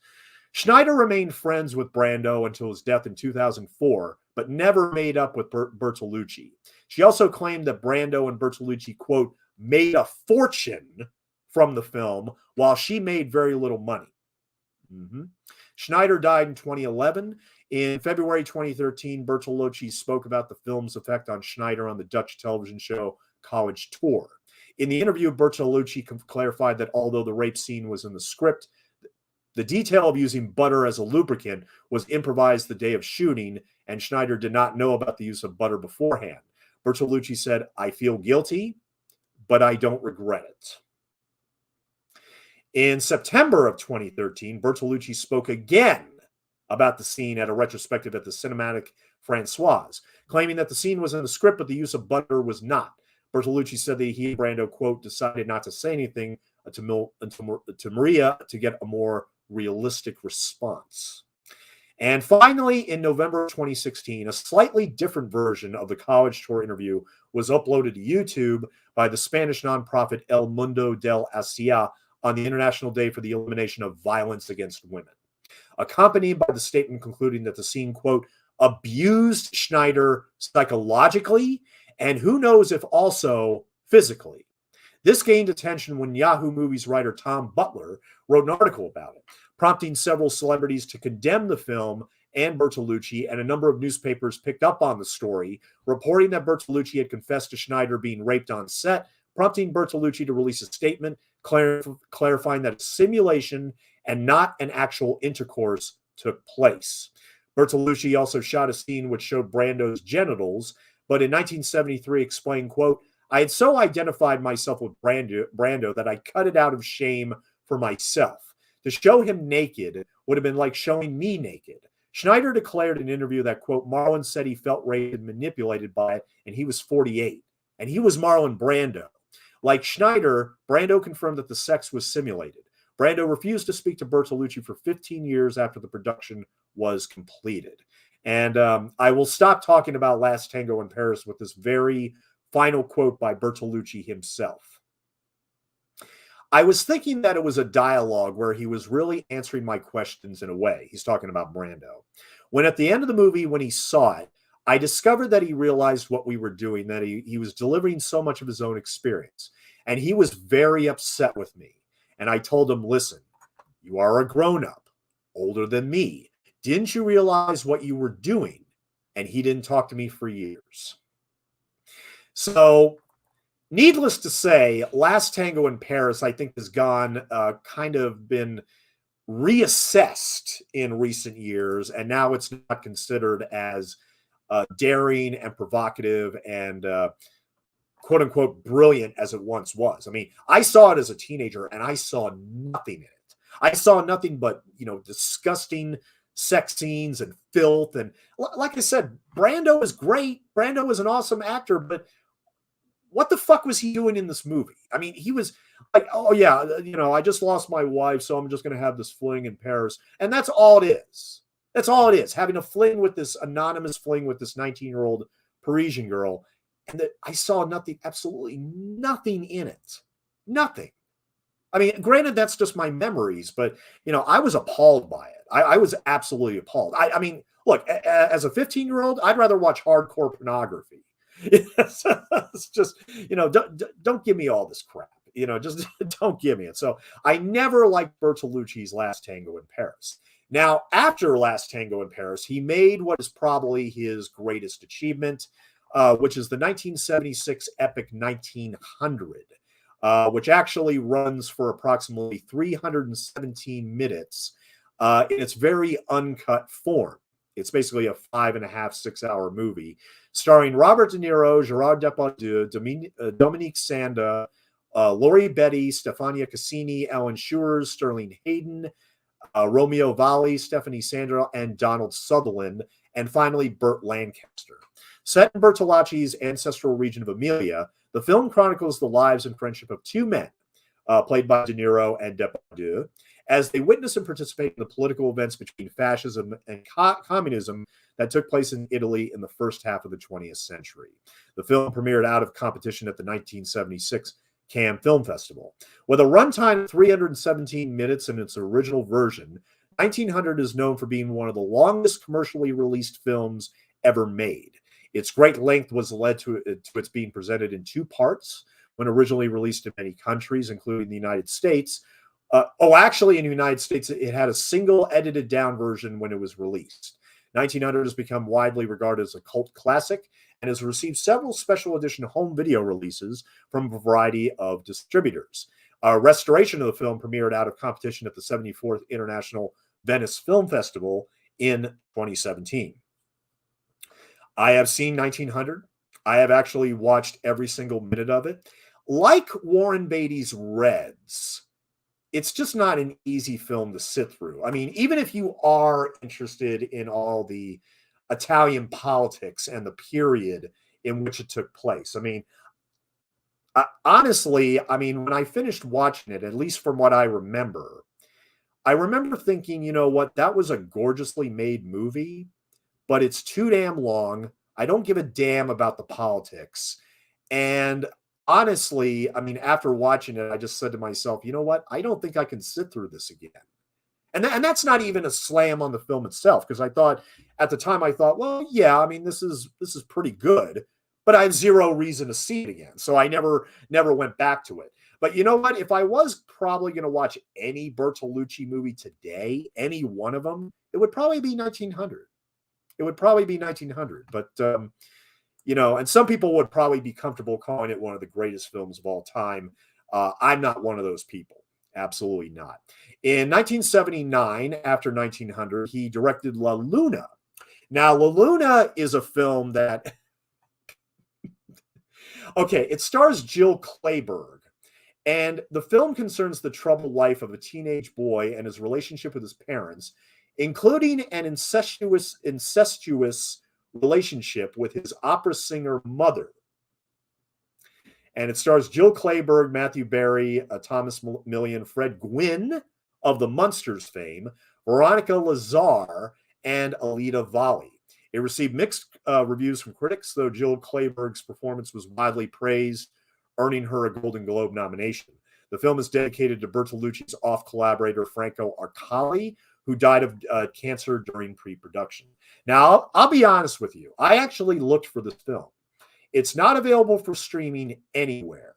Schneider remained friends with Brando until his death in 2004, but never made up with Bertolucci. She also claimed that Brando and Bertolucci, quote, made a fortune from the film while she made very little money. Schneider died in 2011. In February 2013, Bertolucci spoke about the film's effect on Schneider on the Dutch television show College Tour. In the interview, Bertolucci clarified that although the rape scene was in the script, the detail of using butter as a lubricant was improvised the day of shooting, and Schneider did not know about the use of butter beforehand. Bertolucci said, "I feel guilty, but I don't regret it." In September of 2013, Bertolucci spoke again about the scene at a retrospective at the Cinematic Françoise, claiming that the scene was in the script, but the use of butter was not. Bertolucci said that he and Brando, quote, decided not to say anything to Maria to get a more realistic response. And finally, in November 2016, a slightly different version of the College Tour interview was uploaded to YouTube by the Spanish nonprofit El Mundo del Asia on the International Day for the Elimination of Violence Against Women, accompanied by the statement concluding that the scene, quote, abused Schneider psychologically and who knows if also physically. This gained attention when Yahoo Movies writer Tom Butler wrote an article about it, prompting several celebrities to condemn the film and Bertolucci, and a number of newspapers picked up on the story, reporting that Bertolucci had confessed to Schneider being raped on set, prompting Bertolucci to release a statement clarifying that a simulation and not an actual intercourse took place. Bertolucci also shot a scene which showed Brando's genitals, but in 1973 explained, quote, I had so identified myself with Brando that I cut it out of shame for myself. To show him naked would have been like showing me naked. Schneider declared in an interview that, quote, Marlon said he felt raped and manipulated by it, and he was 48. And he was Marlon Brando. Like Schneider, Brando confirmed that the sex was simulated. Brando refused to speak to Bertolucci for 15 years after the production was completed. And I will stop talking about Last Tango in Paris with this very final quote by Bertolucci himself. I was thinking that it was a dialogue where he was really answering my questions in a way. He's talking about Brando. When at the end of the movie, when he saw it, I discovered that he realized what we were doing, that he was delivering so much of his own experience. And he was very upset with me. And I told him, listen, you are a grown-up, older than me. Didn't you realize what you were doing? And he didn't talk to me for years. So, needless to say, Last Tango in Paris, I think, has gone kind of been reassessed in recent years. And now it's not considered as daring and provocative and quote unquote brilliant as it once was. I mean, I saw it as a teenager and I saw nothing in it. I saw nothing but, disgusting sex scenes and filth. And like I said, Brando is great. Brando is an awesome actor, but what the fuck was he doing in this movie? I mean, he was like, oh yeah, I just lost my wife, so I'm just going to have this fling in Paris. And that's all it is. That's all it is, having a fling with this anonymous fling with this 19-year-old Parisian girl. And that I saw nothing, absolutely nothing in it. Nothing. I mean, granted, that's just my memories, but, I was appalled by it. I was absolutely appalled. I mean, look, as a 15-year-old, I'd rather watch hardcore pornography. It's just, don't give me all this crap. Just don't give me it. So I never liked Bertolucci's Last Tango in Paris. Now, after Last Tango in Paris, he made what is probably his greatest achievement, which is the 1976 epic 1900, which actually runs for approximately 317 minutes in its very uncut form. It's basically a 5.5, 6 hour movie starring Robert De Niro, Gerard Depardieu, Dominique Sanda, Laurie Betty, Stefania Cassini, Alan Shearer, Sterling Hayden, Romeo Valli, Stephanie Sandra, and Donald Sutherland, and finally Burt Lancaster. Set in Bertolucci's ancestral region of Emilia, the film chronicles the lives and friendship of two men, played by De Niro and Depardieu, as they witness and participate in the political events between fascism and communism that took place in Italy in the first half of the 20th century. The film premiered out of competition at the 1976 Cannes Film Festival. With a runtime of 317 minutes in its original version, 1900 is known for being one of the longest commercially released films ever made. Its great length was led to its being presented in two parts when originally released in many countries, including the United States. Actually, in the United States, it had a single edited down version when it was released. 1900 has become widely regarded as a cult classic and has received several special edition home video releases from a variety of distributors. A restoration of the film premiered out of competition at the 74th International Venice Film Festival in 2017. I have seen 1900. I have actually watched every single minute of it. Like Warren Beatty's Reds, it's just not an easy film to sit through. I mean, even if you are interested in all the Italian politics and the period in which it took place, I mean, honestly, I mean, when I finished watching it, at least from what I remember thinking, you know what, that was a gorgeously made movie, but it's too damn long. I don't give a damn about the politics. And honestly, I mean, after watching it, I just said to myself, you know what? I don't think I can sit through this again. And that's not even a slam on the film itself, because I thought at the time, well, yeah, I mean, this is pretty good, but I have zero reason to see it again. So I never went back to it. But you know what? If I was probably going to watch any Bertolucci movie today, any one of them, it would probably be 1900. It would probably be 1900. But you know, and some people would probably be comfortable calling it one of the greatest films of all time. I'm not one of those people. Absolutely not. In 1979, after 1900, he directed La Luna. Now, La Luna is a film that, okay, it stars Jill Clayburgh. And the film concerns the troubled life of a teenage boy and his relationship with his parents, including an incestuous relationship with his opera singer mother. And it stars Jill Clayburgh, Matthew Barry, Thomas Millian, Fred Gwynne of the Munsters fame, Veronica Lazar, and Alida Valli. It received mixed reviews from critics, though Jill Clayburgh's performance was widely praised, earning her a Golden Globe nomination. The film is dedicated to Bertolucci's off-collaborator Franco Arcali, who died of cancer during pre-production. Now, I'll be honest with you. I actually looked for this film. It's not available for streaming anywhere.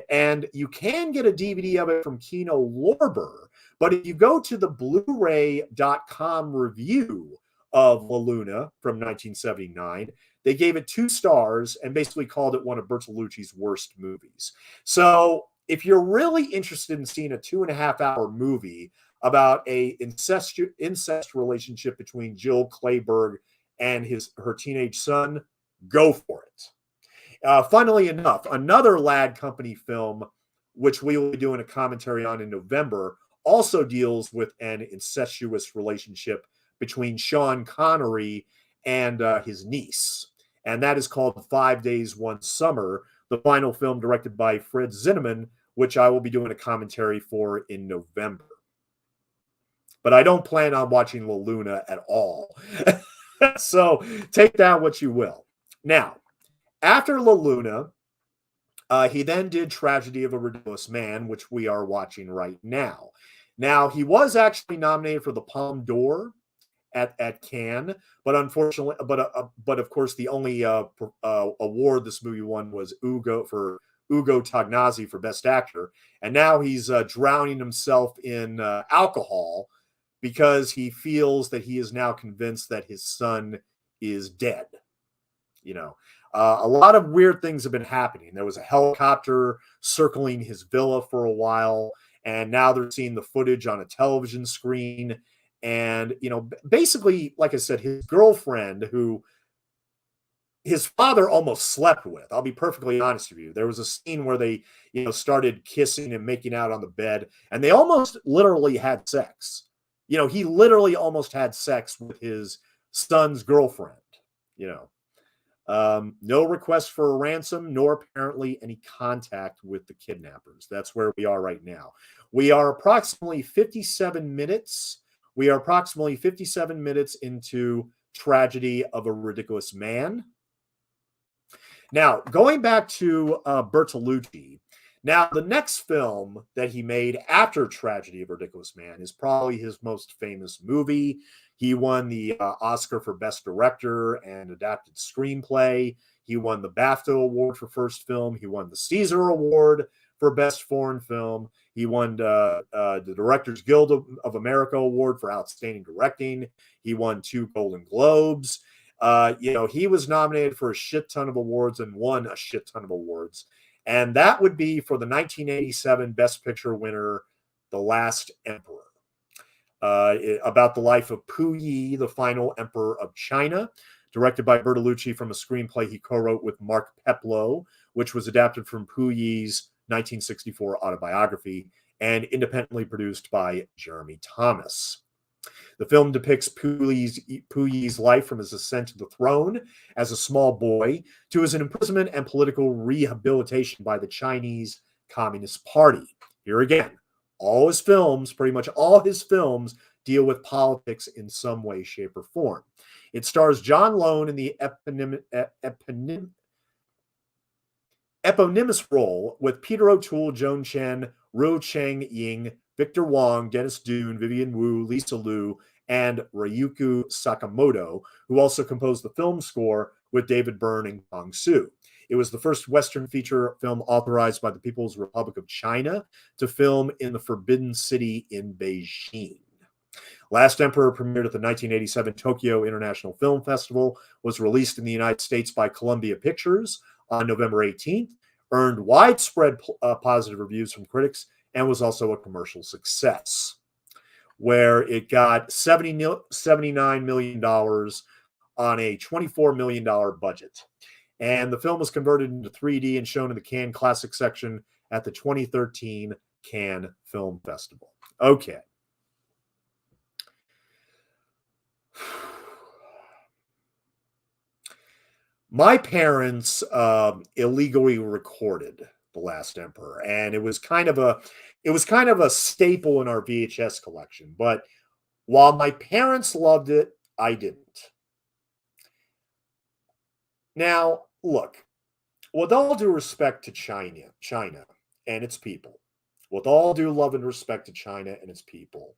And you can get a DVD of it from Kino Lorber, but if you go to the Blu-ray.com review of La Luna from 1979, they gave it 2 stars and basically called it one of Bertolucci's worst movies. So if you're really interested in seeing a 2.5-hour movie about a incest relationship between Jill Clayburgh and her teenage son, go for it. Funnily enough, another Lad Company film, which we will be doing a commentary on in November, also deals with an incestuous relationship between Sean Connery and his niece. And that is called 5 Days, One Summer, the final film directed by Fred Zinnemann, which I will be doing a commentary for in November. But I don't plan on watching La Luna at all. So take that what you will. Now, after La Luna, he then did Tragedy of a Ridiculous Man, which we are watching right now. Now, he was actually nominated for the Palme d'Or at Cannes, but unfortunately, but of course, the only award this movie won was Ugo Tagnazzi for Best Actor, and now he's drowning himself in alcohol because he feels that he is now convinced that his son is dead. You know, a lot of weird things have been happening. There was a helicopter circling his villa for a while, and now they're seeing the footage on a television screen. And, you know, basically, like I said, his girlfriend, who his father almost slept with, I'll be perfectly honest with you. There was a scene where they, you know, started kissing and making out on the bed, and they almost literally had sex. You know, he literally almost had sex with his son's girlfriend, you know. No request for a ransom, nor apparently any contact with the kidnappers. That's where we are right now. We are approximately 57 minutes. We are approximately 57 minutes into Tragedy of a Ridiculous Man. Now, going back to Bertolucci, now the next film that he made after Tragedy of a Ridiculous Man is probably his most famous movie. He won the Oscar for Best Director and Adapted Screenplay. He won the BAFTA Award for First Film. He won the Caesar Award for Best Foreign Film. He won the Directors Guild of America Award for Outstanding Directing. He won 2 Golden Globes. He was nominated for a shit ton of awards and won a shit ton of awards. And that would be for the 1987 Best Picture winner, The Last Emperor, about the life of Puyi, the final emperor of China, directed by Bertolucci from a screenplay he co-wrote with Mark Peploe, which was adapted from Puyi's 1964 autobiography and independently produced by Jeremy Thomas. The film depicts Puyi's life from his ascent to the throne as a small boy to his imprisonment and political rehabilitation by the Chinese Communist Party. Here again, pretty much all his films, deal with politics in some way, shape, or form. It stars John Lone in the eponymous role with Peter O'Toole, Joan Chen, Ru Cheng Ying, Victor Wong, Dennis Dune, Vivian Wu, Lisa Liu, and Ryuko Sakamoto, who also composed the film score with David Byrne and Gong Su. It was the first Western feature film authorized by the People's Republic of China to film in the Forbidden City in Beijing. Last Emperor premiered at the 1987 Tokyo International Film Festival, was released in the United States by Columbia Pictures on November 18th, earned widespread positive reviews from critics, and was also a commercial success, where it got $79 million on a $24 million budget. And the film was converted into 3D and shown in the Cannes Classic section at the 2013 Cannes Film Festival. Okay. My parents illegally recorded The Last Emperor, and it was kind of a staple in our VHS collection. But while my parents loved it, I didn't. Now, look, with all due respect to China and its people, with all due love and respect to China and its people,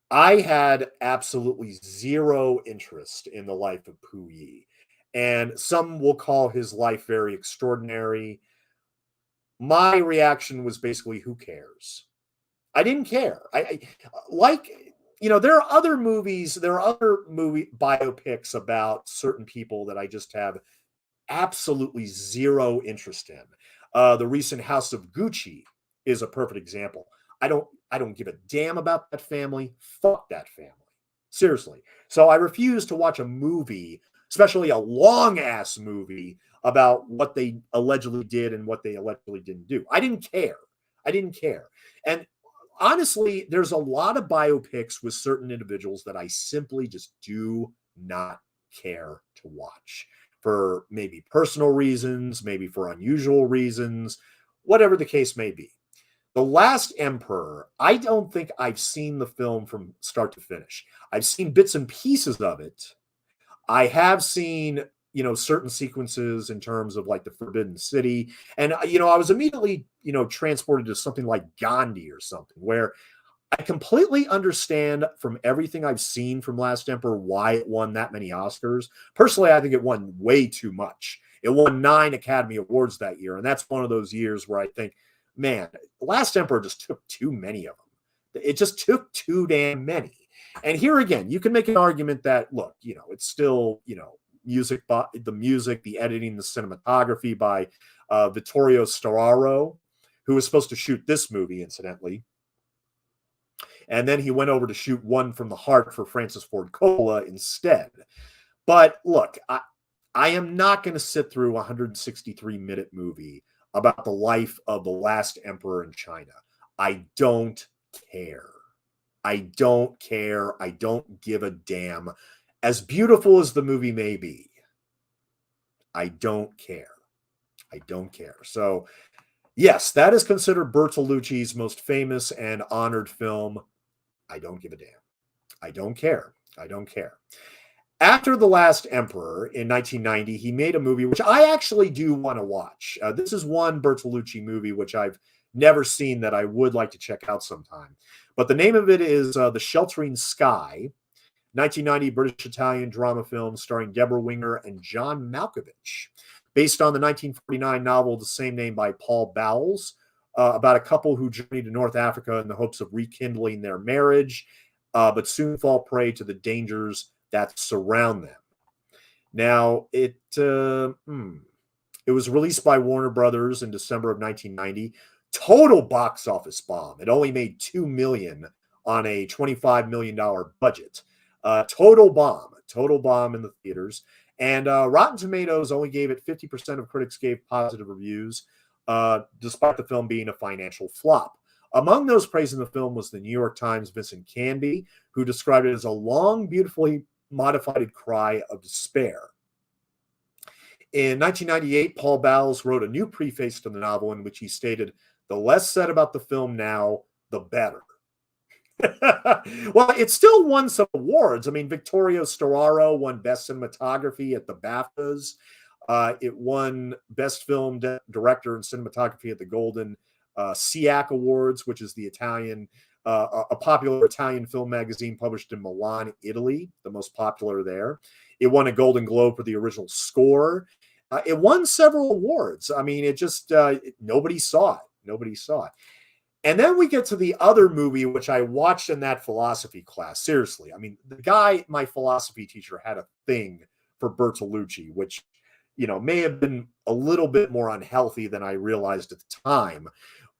I had absolutely zero interest in the life of Puyi. And some will call his life very extraordinary. My reaction was basically, who cares? I didn't care. There are other movies, there are other movie biopics about certain people that I just have absolutely zero interest in. The recent House of Gucci is a perfect example. I don't give a damn about that family. Fuck that family. Seriously. So I refuse to watch a movie, especially a long ass movie, about what they allegedly did and what they allegedly didn't do. I didn't care. I didn't care. And honestly, there's a lot of biopics with certain individuals that I simply just do not care to watch for maybe personal reasons, maybe for unusual reasons, whatever the case may be. The Last Emperor, I don't think I've seen the film from start to finish. I've seen bits and pieces of it. I have seen, certain sequences in terms of like the Forbidden City. And, I was immediately, transported to something like Gandhi or something, where I completely understand from everything I've seen from Last Emperor why it won that many Oscars. Personally, I think it won way too much. It won 9 Academy Awards that year. And that's one of those years where I think, man, Last Emperor just took too many of them. It just took too damn many. And here again, you can make an argument that, look, it's still, music, the music, the editing, the cinematography by Vittorio Storaro, who was supposed to shoot this movie, incidentally. And then he went over to shoot One from the Heart for Francis Ford Coppola instead. But look, I am not going to sit through a 163-minute movie about the life of the last emperor in China. I don't care. I don't care. I don't give a damn. As beautiful as the movie may be, I don't care. I don't care. So, yes, that is considered Bertolucci's most famous and honored film. I don't give a damn. I don't care. I don't care. After The Last Emperor in 1990, he made a movie which I actually do want to watch. This is one Bertolucci movie which I've never seen that I would like to check out sometime. But the name of it is The Sheltering Sky, 1990 British-Italian drama film starring Deborah Winger and John Malkovich, based on the 1949 novel of the same name by Paul Bowles, about a couple who journey to North Africa in the hopes of rekindling their marriage, but soon fall prey to the dangers that surround them. Now, it was released by Warner Brothers in December of 1990. Total box office bomb. It only made $2 million on a $25 million budget. Total bomb in the theaters. And Rotten Tomatoes only gave it 50% of critics gave positive reviews, despite the film being a financial flop. Among those praising the film was the New York Times' Vincent Canby, who described it as a long, beautifully modified cry of despair. In 1998, Paul Bowles wrote a new preface to the novel in which he stated, "The less said about the film now, the better." Well, it still won some awards. I mean, Vittorio Storaro won Best Cinematography at the BAFTAs. It won Best Film Director and Cinematography at the Golden SIAC Awards, which is the a popular Italian film magazine published in Milan, Italy, the most popular there. It won a Golden Globe for the original score. It won several awards. I mean, it just, nobody saw it. Nobody saw it. And then we get to the other movie, which I watched in that philosophy class. Seriously. I mean, the guy, my philosophy teacher, had a thing for Bertolucci, which, may have been a little bit more unhealthy than I realized at the time.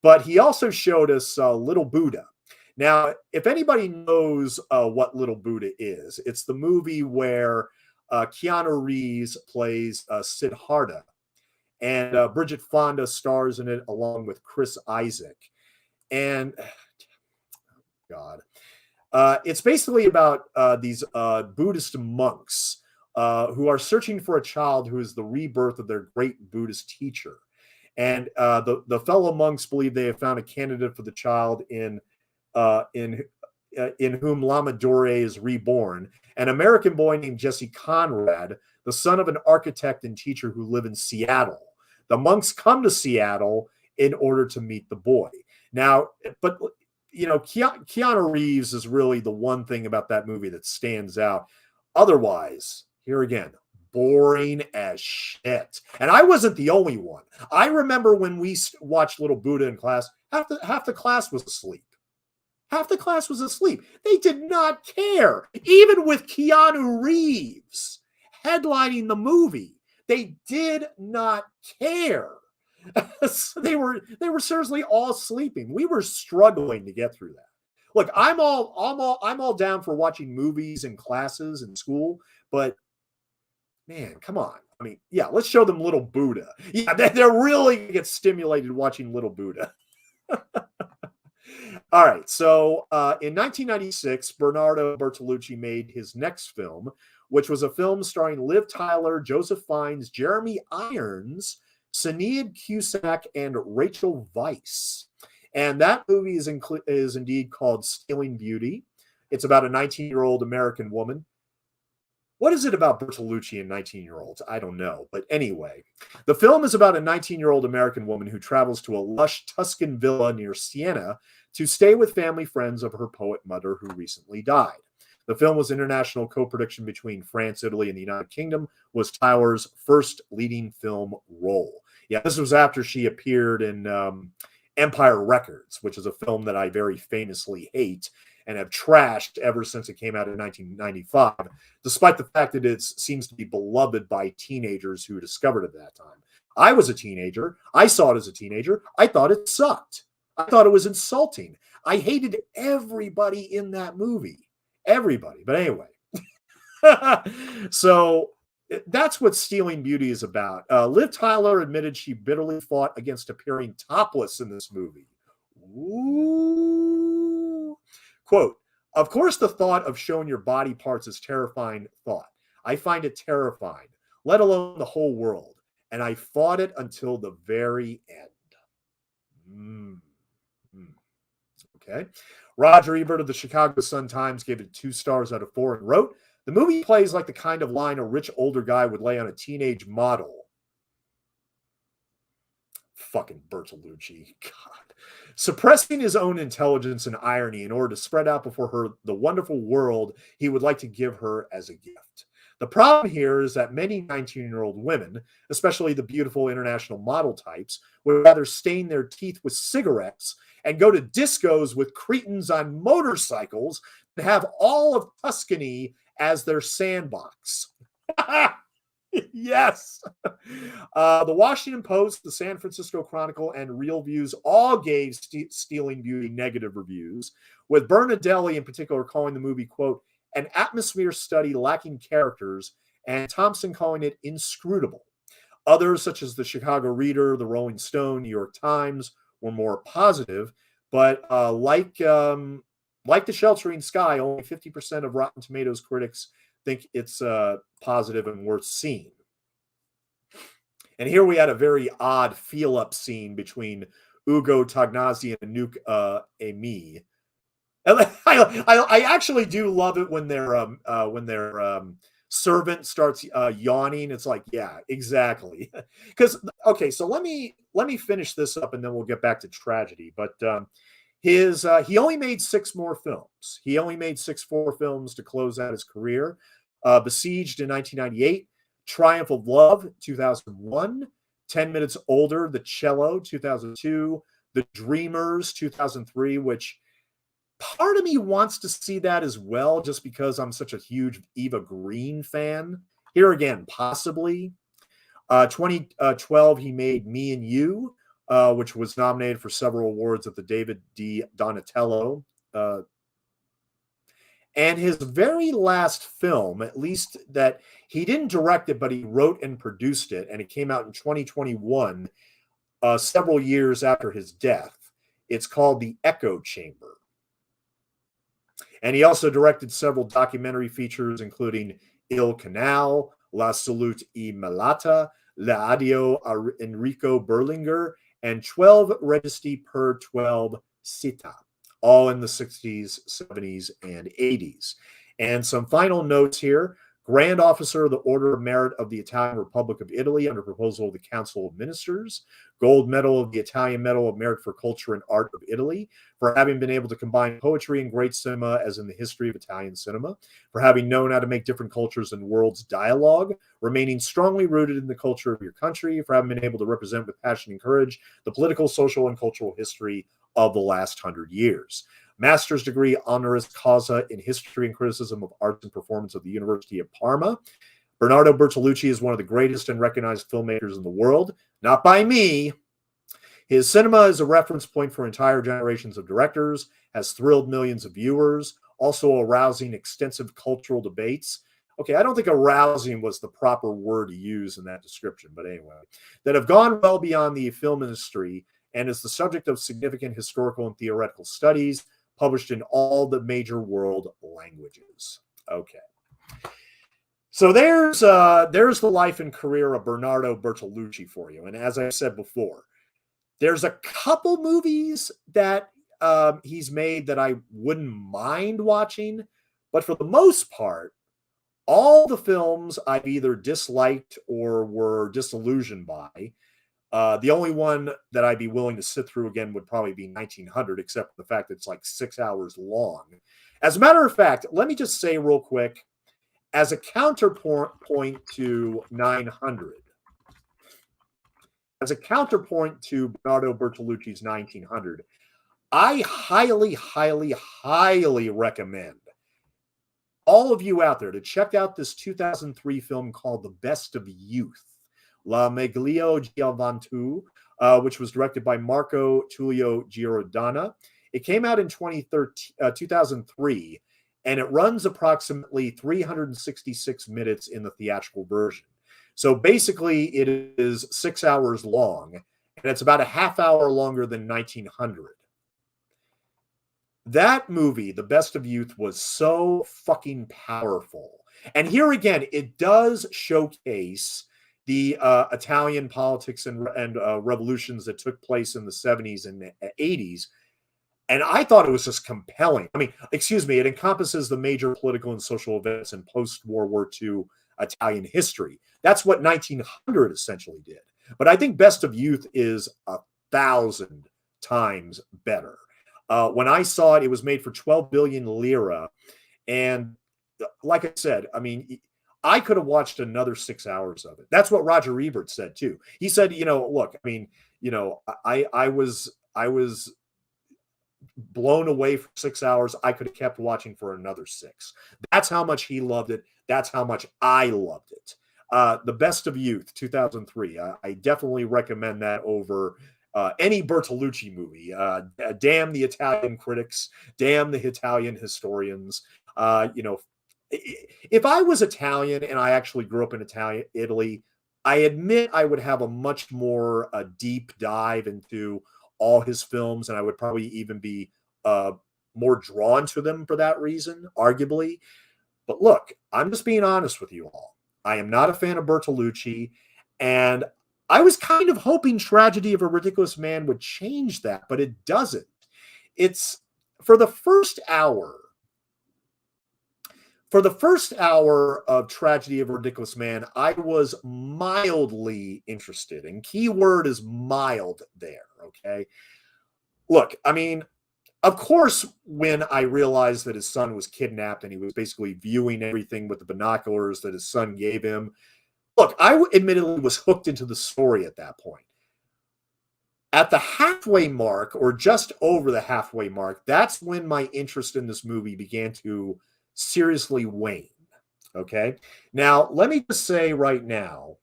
But he also showed us Little Buddha. Now, if anybody knows what Little Buddha is, it's the movie where Keanu Reeves plays Siddhartha, and Bridget Fonda stars in it along with Chris Isaac. And God, it's basically about these Buddhist monks who are searching for a child who is the rebirth of their great Buddhist teacher. And the fellow monks believe they have found a candidate for the child in whom Lama Dore is reborn, an American boy named Jesse Conrad, the son of an architect and teacher who live in Seattle. The monks come to Seattle in order to meet the boy. Now, but Keanu Reeves is really the one thing about that movie that stands out. Otherwise, here again, boring as shit. And I wasn't the only one. I remember when we watched Little Buddha in class, half the class was asleep. Half the class was asleep. They did not care. Even with Keanu Reeves headlining the movie, they did not care. They were seriously all sleeping. We were struggling to get through that. Look, I'm all down for watching movies in classes in school, but man, come on. I mean, yeah, let's show them Little Buddha. Yeah, they're really gonna get stimulated watching Little Buddha. All right, so in 1996, Bernardo Bertolucci made his next film, which was a film starring Liv Tyler, Joseph Fiennes, Jeremy Irons, Sinead Cusack, and Rachel Weisz. And that movie is indeed called Stealing Beauty. It's about a 19-year-old American woman. What is it about Bertolucci and 19-year-olds? I don't know. But anyway, the film is about a 19-year-old American woman who travels to a lush Tuscan villa near Siena to stay with family friends of her poet mother who recently died. The film was international co-production between France, Italy, and the United Kingdom, was Tyler's first leading film role. Yeah, this was after she appeared in Empire Records, which is a film that I very famously hate and have trashed ever since it came out in 1995, despite the fact that it seems to be beloved by teenagers who discovered it at that time. I was a teenager. I saw it as a teenager. I thought it sucked. I thought it was insulting. I hated everybody in that movie. Everybody. But anyway. So that's what Stealing Beauty is about. Liv Tyler admitted she bitterly fought against appearing topless in this movie. Ooh. Quote, "Of course, the thought of showing your body parts is terrifying thought. I find it terrifying. let alone the whole world. And I fought it until the very end. Mm. Mm. Okay. Roger Ebert of the Chicago Sun-Times gave it 2 stars out of 4 and wrote, the movie plays like the kind of line a rich older guy would lay on a teenage model. Fucking Bertolucci. God. Suppressing his own intelligence and irony in order to spread out before her the wonderful world he would like to give her as a gift. The problem here is that many 19-year-old women, especially the beautiful international model types, would rather stain their teeth with cigarettes and go to discos with cretins on motorcycles than have all of Tuscany as their sandbox. Yes. The Washington Post, the San Francisco Chronicle, and Real Views all gave Stealing Beauty negative reviews, with Bernardelli in particular calling the movie, quote, an atmosphere study lacking characters, and Thompson calling it inscrutable. Others, such as the Chicago Reader, the Rolling Stone, New York Times, were more positive, but like The Sheltering Sky, only 50% of Rotten Tomatoes critics think it's positive and worth seeing. And here we had a very odd feel-up scene between Ugo Tagnazzi and Anouk Aimee. I actually do love it when their servant starts yawning. It's like, yeah, exactly. Because okay, so let me finish this up, and then we'll get back to tragedy. But he only made 6 more films. He only made 6 more films to close out his career. Besieged in 1998, Triumph of Love 2001, 10 Minutes Older, The Cello 2002, The Dreamers 2003, which part of me wants to see that as well, just because I'm such a huge Eva Green fan. Here again, possibly. 2012, he made Me and You, which was nominated for several awards at the David D. Donatello. And his very last film, at least that he didn't direct it, but he wrote and produced it, and it came out in 2021, several years after his death. It's called The Echo Chamber. And he also directed several documentary features, including Il Canal, La Salute y Malata, La Adio Enrico Berlinguer, and 12 Registry per 12 Cita, all in the 60s, 70s, and 80s. And some final notes here. Grand Officer of the Order of Merit of the Italian Republic of Italy under proposal of the Council of Ministers. Gold Medal of the Italian Medal of Merit for Culture and Art of Italy, for having been able to combine poetry and great cinema as in the history of Italian cinema, for having known how to make different cultures and worlds dialogue, remaining strongly rooted in the culture of your country, for having been able to represent with passion and courage the political, social, and cultural history of the last 100 years. Master's degree honoris causa in history and criticism of arts and performance at the University of Parma. Bernardo Bertolucci is one of the greatest and recognized filmmakers in the world, not by me. His cinema is a reference point for entire generations of directors, has thrilled millions of viewers, also arousing extensive cultural debates. Okay, I don't think arousing was the proper word to use in that description, but anyway, that have gone well beyond the film industry and is the subject of significant historical and theoretical studies published in all the major world languages. Okay. So there's the life and career of Bernardo Bertolucci for you. And as I said before, there's a couple movies that he's made that I wouldn't mind watching, but for the most part, all the films I've either disliked or were disillusioned by. The only one that I'd be willing to sit through again would probably be 1900, except for the fact that it's like 6 hours long. As a matter of fact, let me just say real quick, as a counterpoint to 900, as a counterpoint to Bernardo Bertolucci's 1900, I highly, highly, highly recommend all of you out there to check out this 2003 film called The Best of Youth, La Meglio Giovantu, which was directed by Marco Tullio Giordana. It came out in 2003, and it runs approximately 366 minutes in the theatrical version. So basically, it is 6 hours long, and it's about a half hour longer than 1900. That movie, The Best of Youth, was so fucking powerful. And here again, it does showcase the Italian politics and revolutions that took place in the 70s and 80s. And I thought it was just compelling. I mean, excuse me, it encompasses the major political and social events in post-World War II Italian history. That's what 1900 essentially did. But I think Best of Youth is 1,000 times better. When I saw it, it was made for 12 billion lira. And like I said, I mean, I could have watched another 6 hours of it. That's what Roger Ebert said too. He said, look, I mean, I was blown away for 6 hours. I could have kept watching for another six. That's how much he loved it. That's how much I loved it. The Best of Youth, 2003. I definitely recommend that over any Bertolucci movie. Damn the Italian critics. Damn the Italian historians. If I was Italian and I actually grew up in Italy, I admit I would have a much more deep dive into all his films, and I would probably even be more drawn to them for that reason, arguably. But look, I'm just being honest with you all. I am not a fan of Bertolucci, and I was kind of hoping Tragedy of a Ridiculous Man would change that, but it doesn't. It's for the first hour. For the first hour of Tragedy of a Ridiculous Man, I was mildly interested, and keyword is mild there, okay? Look, I mean, of course, when I realized that his son was kidnapped and he was basically viewing everything with the binoculars that his son gave him, look, I admittedly was hooked into the story at that point. At the halfway mark, or just over the halfway mark, that's when my interest in this movie began to seriously wane. Okay. Now, let me just say right now,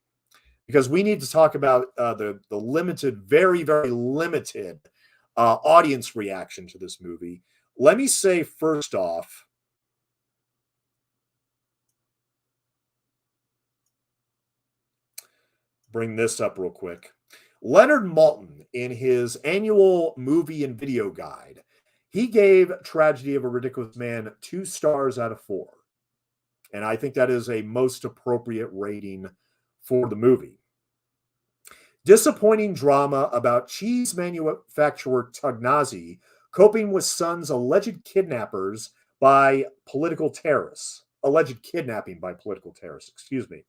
because we need to talk about the limited, very, very limited audience reaction to this movie. Let me say first off, bring this up real quick. Leonard Maltin, in his annual movie and video guide, he gave Tragedy of a Ridiculous Man 2 stars out of 4. And I think that is a most appropriate rating for the movie. Disappointing drama about cheese manufacturer Tagnazzi coping with son's alleged kidnappers by political terrorists. Alleged kidnapping by political terrorists, excuse me.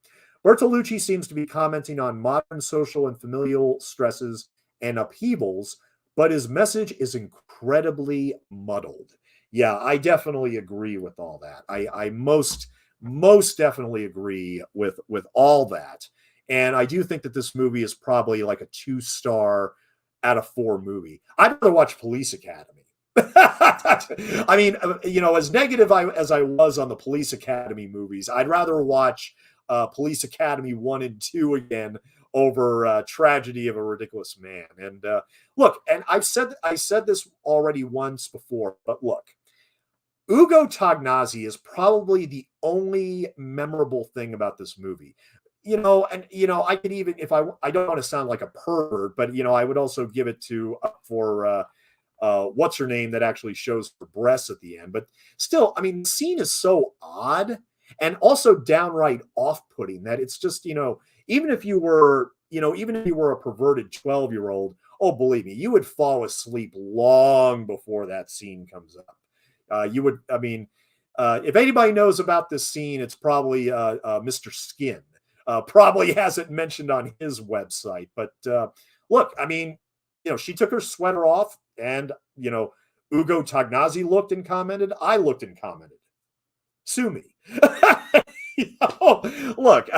Bertolucci seems to be commenting on modern social and familial stresses and upheavals, but his message is incredibly muddled. Yeah, I definitely agree with all that. I most definitely agree with all that. And I do think that this movie is probably like a 2 star out of 4 movie. I'd rather watch Police Academy. I mean, as negative as I was on the Police Academy movies, I'd rather watch Police Academy 1 and 2 again over Tragedy of a Ridiculous Man. And look, and I said this already once before, but look, Ugo Tognazzi is probably the only memorable thing about this movie. I could even, if I don't want to sound like a pervert, but I would also give it to for what's her name that actually shows her breasts at the end. But still, I mean, the scene is so odd and also downright off-putting that it's just, even if you were a perverted 12-year-old, oh, believe me, you would fall asleep long before that scene comes up. You would, I mean, if anybody knows about this scene, it's probably Mr. Skin. Probably has it mentioned on his website. But look, I mean, she took her sweater off and, Ugo Tognazzi looked and commented. I looked and commented. Sue me. Look,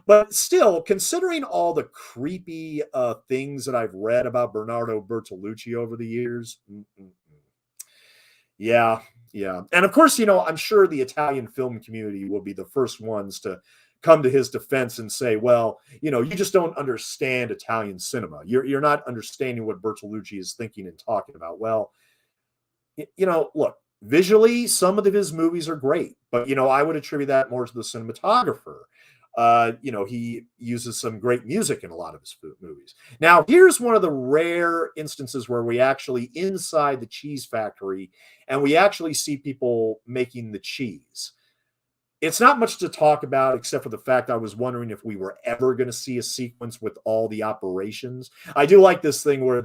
but still, considering all the creepy things that I've read about Bernardo Bertolucci over the years, yeah. And of course, I'm sure the Italian film community will be the first ones to come to his defense and say, well, you just don't understand Italian cinema. You're not understanding what Bertolucci is thinking and talking about. Well, look, visually, some of his movies are great, but, I would attribute that more to the cinematographer. He uses some great music in a lot of his movies. Now, here's one of the rare instances where we actually inside the cheese factory and we actually see people making the cheese. It's not much to talk about except for the fact I was wondering if we were ever going to see a sequence with all the operations. I do like this thing where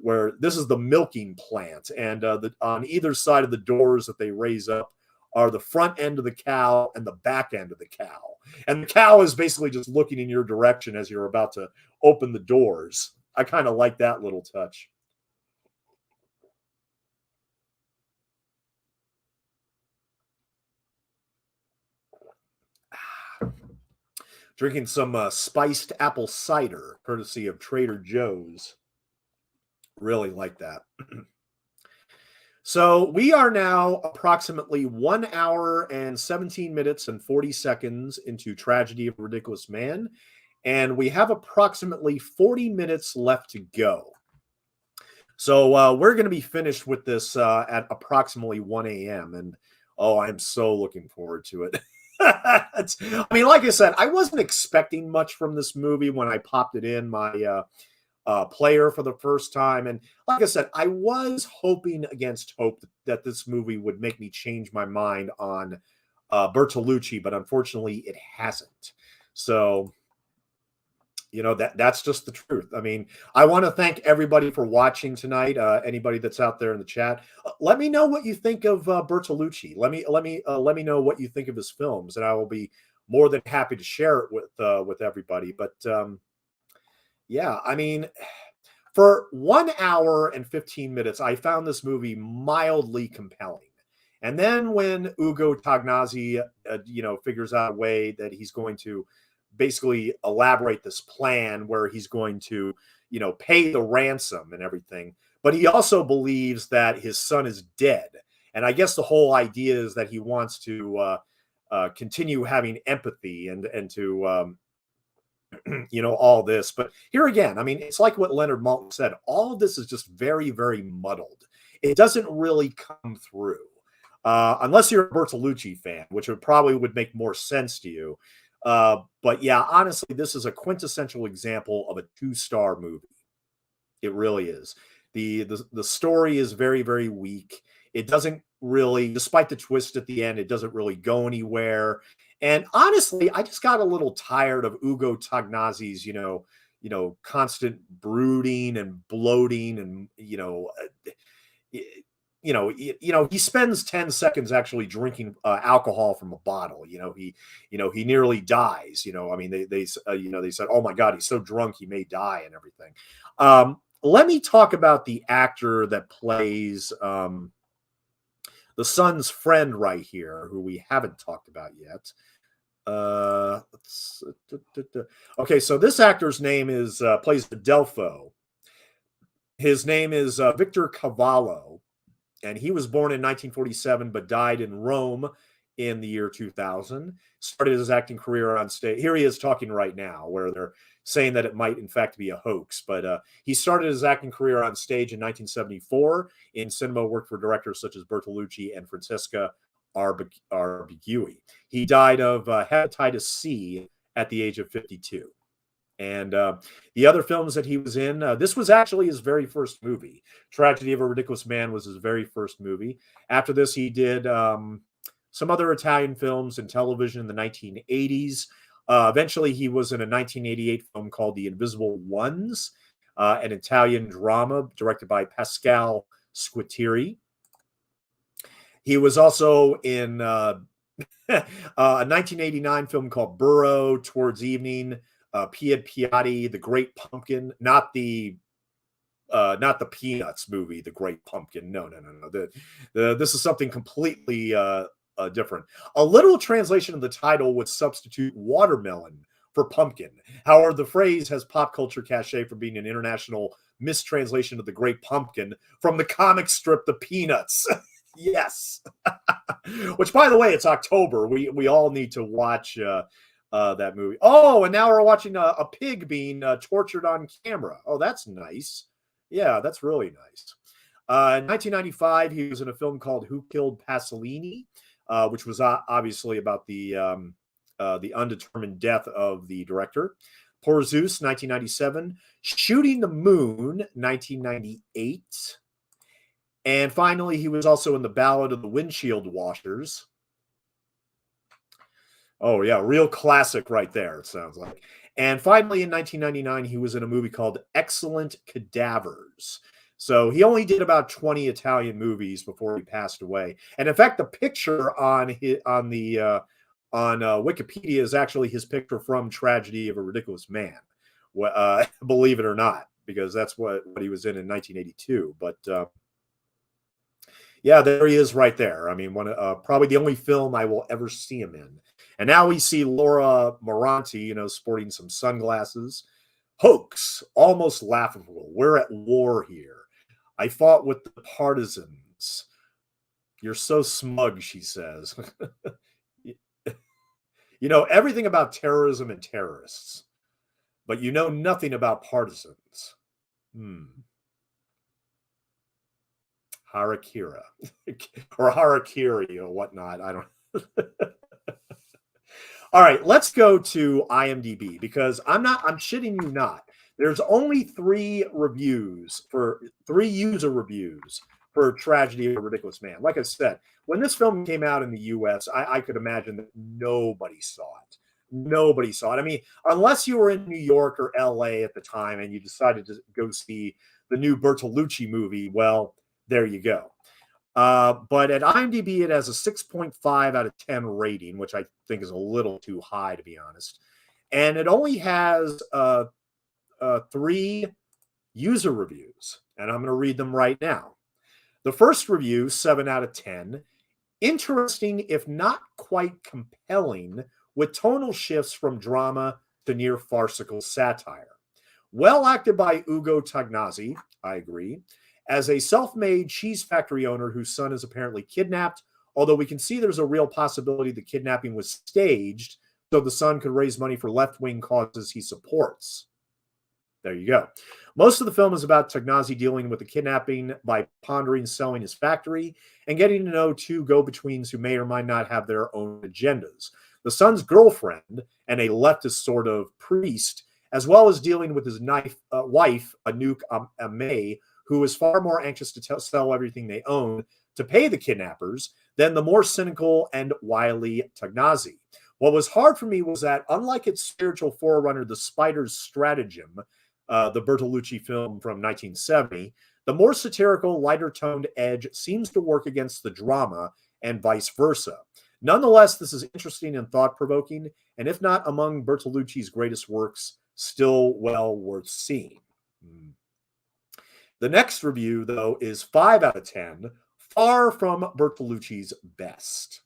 where this is the milking plant, and on either side of the doors that they raise up are the front end of the cow and the back end of the cow. And the cow is basically just looking in your direction as you're about to open the doors. I kind of like that little touch. Drinking some spiced apple cider, courtesy of Trader Joe's. Really like that. So we are now approximately 1 hour and 17 minutes and 40 seconds into Tragedy of a Ridiculous Man, and we have approximately 40 minutes left to go. So we're going to be finished with this at approximately 1 a.m. And oh, I'm so looking forward to it. I mean, like I said, I wasn't expecting much from this movie when I popped it in my player for the first time. And like I said, I was hoping against hope that this movie would make me change my mind on Bertolucci, but unfortunately, it hasn't. So that's just the truth. I mean, I want to thank everybody for watching tonight. Anybody that's out there in the chat, let me know what you think of Bertolucci. Let me know what you think of his films, and I will be more than happy to share it with everybody. But yeah, I mean, for 1 hour and 15 minutes, I found this movie mildly compelling. And then when Ugo Tagnazzi, figures out a way that he's going to basically elaborate this plan where he's going to, pay the ransom and everything, but he also believes that his son is dead. And I guess the whole idea is that he wants to continue having empathy and to all this. But here again, I mean, it's like what Leonard Maltin said. All of this is just very, very muddled. It doesn't really come through. Unless you're a Bertolucci fan, which would make more sense to you. But yeah, honestly, this is a quintessential example of a 2-star movie. It really is. The story is very, very weak. It doesn't really, despite the twist at the end, it doesn't really go anywhere. And honestly, I just got a little tired of Ugo Tognazzi's, constant brooding and bloating, and he spends 10 seconds actually drinking alcohol from a bottle. He nearly dies. I mean, they said, oh my God, he's so drunk he may die and everything. Let me talk about the actor that plays the son's friend right here, who we haven't talked about yet. Okay, so this actor's name is plays Adelpho. His name is Victor Cavallo, and he was born in 1947 but died in Rome in the year 2000. Started his acting career on stage. Here he is talking right now, where they're saying that it might in fact be a hoax. But he started his acting career on stage in 1974. In cinema, worked for directors such as Bertolucci and Francesca Arbigui. He died of hepatitis C at the age of 52. And the other films that he was in, this was actually his very first movie. Tragedy of a Ridiculous Man was his very first movie. After this, he did some other Italian films and television in the 1980s. Eventually, he was in a 1988 film called The Invisible Ones, an Italian drama directed by Pascal Squitieri. He was also in a 1989 film called Burrow Towards Evening, Pied Piatti, The Great Pumpkin, not the Peanuts movie, The Great Pumpkin. No. This is something completely different. A literal translation of the title would substitute watermelon for pumpkin. However, the phrase has pop culture cachet for being an international mistranslation of The Great Pumpkin from the comic strip The Peanuts. Yes. Which, by the way, it's October. We all need to watch that movie. Oh, and now we're watching a pig being tortured on camera. Oh, that's nice. Yeah, that's really nice. In 1995, he was in a film called Who Killed Pasolini, which was obviously about the undetermined death of the director. Poor Zeus, 1997. Shooting the Moon, 1998. And finally, he was also in The Ballad of the Windshield Washers. Oh, yeah, real classic right there, it sounds like. And finally, in 1999, he was in a movie called Excellent Cadavers. So he only did about 20 Italian movies before he passed away. And in fact, the picture on Wikipedia is actually his picture from Tragedy of a Ridiculous Man. Believe it or not, because that's what he was in 1982. But yeah, there he is right there. I mean, probably the only film I will ever see him in. And now we see Laura Moranti, sporting some sunglasses. Hoax, almost laughable. We're at war here. I fought with the partisans. You're so smug, she says. You know everything about terrorism and terrorists, but you know nothing about partisans. Harakira or Harakiri or whatnot. I don't. All right, let's go to IMDb because I'm shitting you not. There's only three user reviews for Tragedy of a Ridiculous Man. Like I said, when this film came out in the US, I could imagine that nobody saw it. Nobody saw it. I mean, unless you were in New York or LA at the time and you decided to go see the new Bertolucci movie, well, there you go. But at IMDb, it has a 6.5 out of 10 rating, which I think is a little too high, to be honest. And it only has three user reviews, and I'm going to read them right now. The first review, 7 out of 10. Interesting, if not quite compelling, with tonal shifts from drama to near farcical satire. Well acted by Ugo Tagnazzi, I agree, as a self-made cheese factory owner whose son is apparently kidnapped, although we can see there's a real possibility the kidnapping was staged so the son could raise money for left-wing causes he supports. There you go. Most of the film is about Tagnazzi dealing with the kidnapping by pondering selling his factory and getting to know two go-betweens who may or might not have their own agendas. The son's girlfriend and a leftist sort of priest, as well as dealing with his wife, Anouk, Aimee, who is far more anxious to sell everything they own to pay the kidnappers than the more cynical and wily Tagnazzi. What was hard for me was that, unlike its spiritual forerunner, The Spider's Stratagem, the Bertolucci film from 1970, the more satirical, lighter-toned edge seems to work against the drama and vice versa. Nonetheless, this is interesting and thought-provoking, and if not among Bertolucci's greatest works, still well worth seeing. The next review, though, is 5 out of 10, far from Bertolucci's best.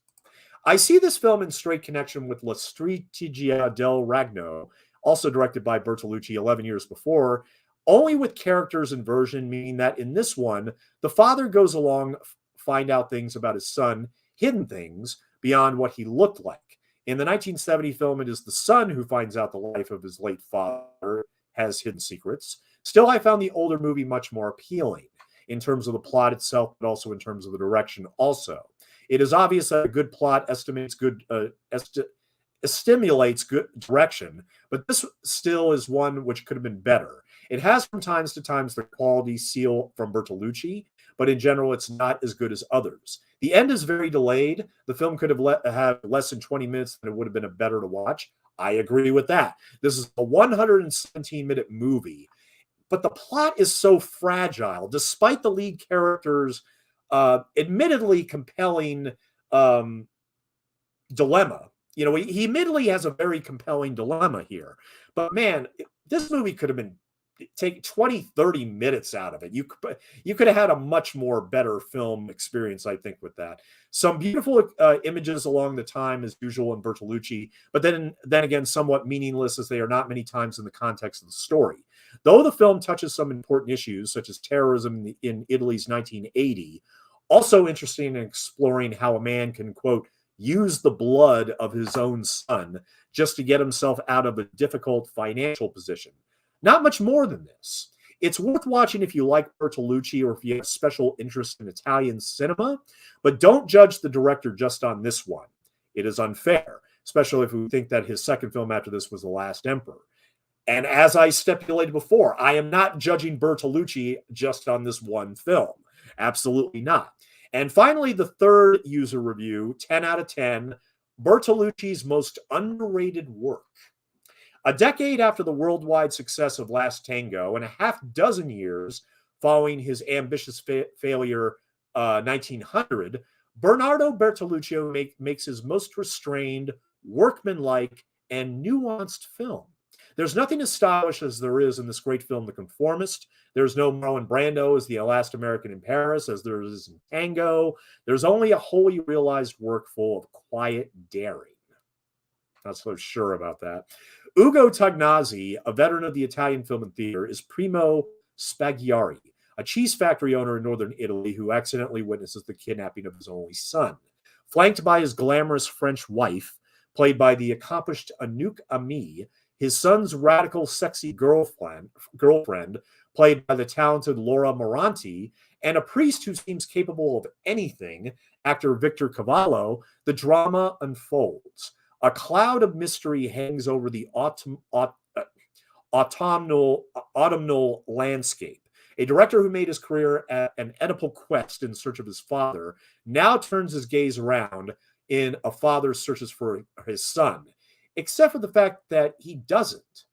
I see this film in straight connection with La Strategia del Ragno, also directed by Bertolucci 11 years before, only with characters inversion, meaning that in this one, the father goes along, find out things about his son, hidden things beyond what he looked like. In the 1970 film, it is the son who finds out the life of his late father has hidden secrets. Still, I found the older movie much more appealing in terms of the plot itself, but also in terms of the direction also. It is obvious that a good plot stimulates good direction, but this still is one which could have been better. It has from times to times the quality seal from Bertolucci, but in general, it's not as good as others. The end is very delayed. The film could have had less than 20 minutes, and it would have been better to watch. I agree with that. This is a 117-minute movie, but the plot is so fragile, despite the lead character's admittedly compelling dilemma. You know, he admittedly has a very compelling dilemma here. But man, this movie could have been take 20, 30 minutes out of it. You could have had a much more better film experience, I think, with that. Some beautiful images along the time, as usual, in Bertolucci, but then again, somewhat meaningless as they are not many times in the context of the story. Though the film touches some important issues, such as terrorism in Italy's 1980, also interesting in exploring how a man can, quote, use the blood of his own son just to get himself out of a difficult financial position. Not much more than this. It's worth watching if you like Bertolucci or if you have a special interest in Italian cinema, but don't judge the director just on this one. It is unfair, especially if we think that his second film after this was The Last Emperor. And as I stipulated before, I am not judging Bertolucci just on this one film. Absolutely not. And finally, the third user review, 10 out of 10, Bertolucci's most underrated work. A decade after the worldwide success of Last Tango and a half dozen years following his ambitious failure 1900, Bernardo Bertolucci makes his most restrained, workmanlike, and nuanced film. There's nothing as stylish as there is in this great film, The Conformist. There's no Marlon Brando as the last American in Paris, as there is in Tango. There's only a wholly realized work full of quiet daring. Not so sure about that. Ugo Tagnazzi, a veteran of the Italian film and theater, is Primo Spaghiari, a cheese factory owner in northern Italy who accidentally witnesses the kidnapping of his only son. Flanked by his glamorous French wife, played by the accomplished Anouk Aimee, his son's radical, sexy girlfriend, played by the talented Laura Moranti, and a priest who seems capable of anything, actor Victor Cavallo, the drama unfolds. A cloud of mystery hangs over the autumnal landscape. A director who made his career at an Oedipal quest in search of his father now turns his gaze around in A Father Searches for His Son, except for the fact that he doesn't.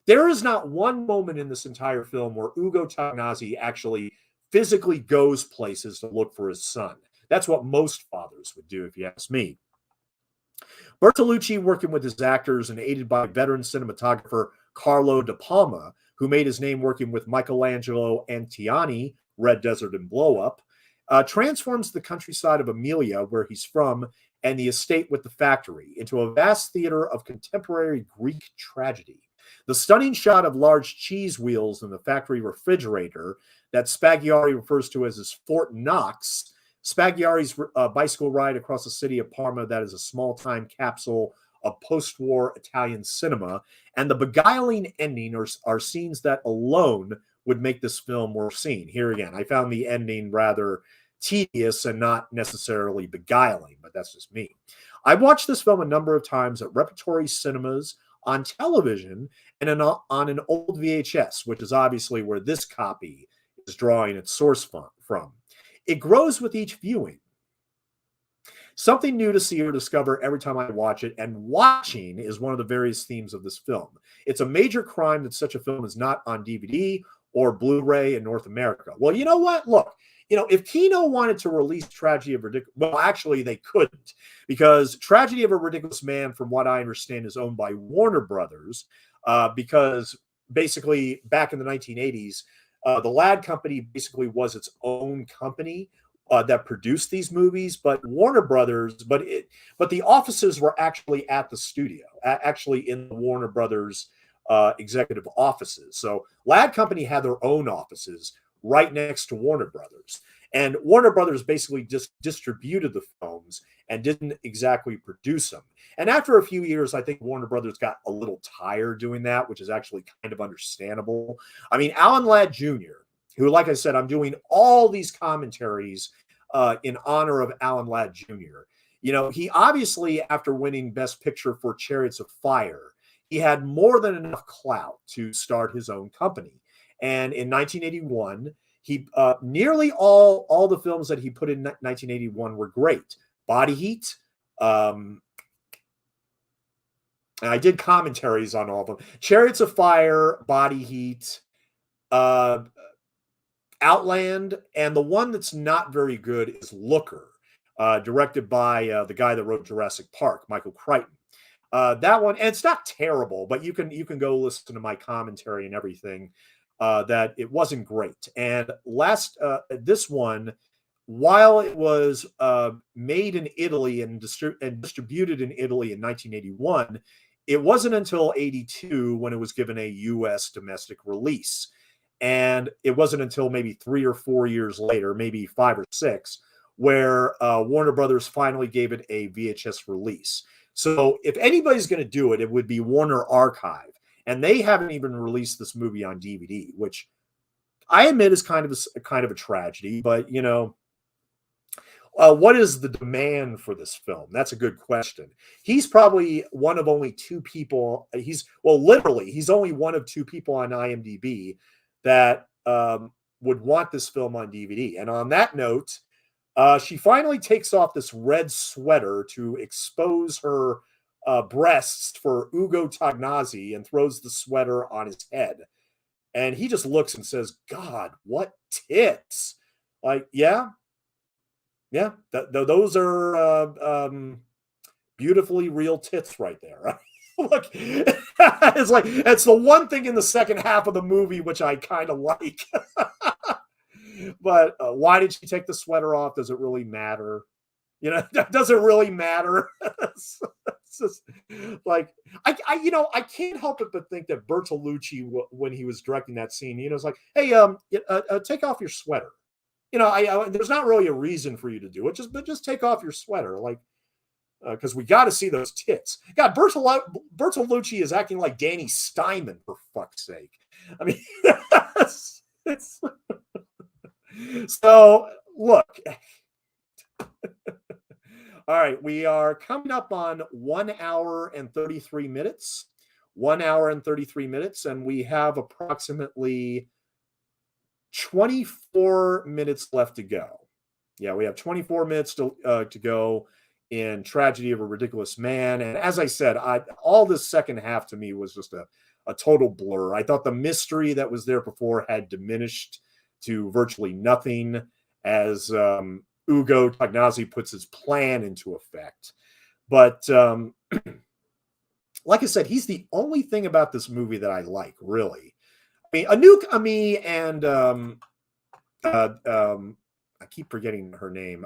There is not one moment in this entire film where Ugo Tognazzi actually physically goes places to look for his son. That's what most fathers would do, if you ask me. Bertolucci, working with his actors and aided by veteran cinematographer Carlo De Palma, who made his name working with Michelangelo Antonioni, Red Desert and Blow Up, transforms the countryside of Emilia, where he's from, and the estate with the factory into a vast theater of contemporary Greek tragedy. The stunning shot of large cheese wheels in the factory refrigerator that Spaghiari refers to as his Fort Knox, Spaghiari's bicycle ride across the city of Parma that is a small-time capsule of post-war Italian cinema, and the beguiling ending are scenes that alone would make this film worth seeing. Here again, I found the ending rather tedious and not necessarily beguiling, but that's just me. I've watched this film a number of times at repertory cinemas, on television, and on an old VHS, which is obviously where this copy is drawing its source from. It grows with each viewing. Something new to see or discover every time I watch it, and watching is one of the various themes of this film. It's a major crime that such a film is not on DVD or Blu-ray in North America. Well, you know what? Look, if Kino wanted to release Tragedy of Ridiculous, well, actually they couldn't, because Tragedy of a Ridiculous Man, from what I understand, is owned by Warner Brothers, because basically back in the 1980s, the Ladd Company basically was its own company that produced these movies, but Warner Brothers, but the offices were actually at the studio, actually in the Warner Brothers executive offices. So Ladd Company had their own offices right next to Warner Brothers. And Warner Brothers basically just distributed the films and didn't exactly produce them. And after a few years, I think Warner Brothers got a little tired doing that, which is actually kind of understandable. I mean, Alan Ladd Jr., who, like I said, I'm doing all these commentaries in honor of Alan Ladd Jr. He obviously, after winning Best Picture for Chariots of Fire, he had more than enough clout to start his own company. And in 1981, he nearly all the films that he put in 1981 were great. Body Heat. And I did commentaries on all of them. Chariots of Fire, Body Heat, Outland, and the one that's not very good is Looker, directed by the guy that wrote Jurassic Park, Michael Crichton. That one, and it's not terrible, but you can go listen to my commentary and everything. That it wasn't great. And this one, while it was made in Italy and distributed in Italy in 1981, it wasn't until 82 when it was given a U.S. domestic release. And it wasn't until maybe 3 or 4 years later, maybe 5 or 6, where Warner Brothers finally gave it a VHS release. So if anybody's going to do it, it would be Warner Archive. And they haven't even released this movie on DVD, which I admit is kind of a tragedy. But what is the demand for this film? That's a good question. He's probably one of only 2 people. He's only one of 2 people on IMDb that would want this film on DVD. And on that note, She finally takes off this red sweater to expose her breasts for Ugo Tagnazzi and throws the sweater on his head. And he just looks and says, God, what tits? Like, yeah, yeah, those are beautifully real tits right there. Right? Look, it's like it's the one thing in the second half of the movie which I kind of like. But why did she take the sweater off? Does it really matter? You know, does it really matter? It's just like I can't help it but think that Bertolucci, when he was directing that scene, it's like, hey, take off your sweater. There's not really a reason for you to do it. Just take off your sweater, like, because we got to see those tits. God, Bertolucci is acting like Danny Steinman, for fuck's sake. I mean, it's so look. All right, we are coming up on 1 hour and 33 minutes. 1 hour and 33 minutes, and we have approximately 24 minutes left to go. Yeah, we have 24 minutes to go in Tragedy of a Ridiculous Man. And as I said, all this second half to me was just a total blur. I thought the mystery that was there before had diminished to virtually nothing as Ugo Tagnazzi puts his plan into effect. But like I said, he's the only thing about this movie that I like, really. I mean, Anouk, Aimee, and I keep forgetting her name,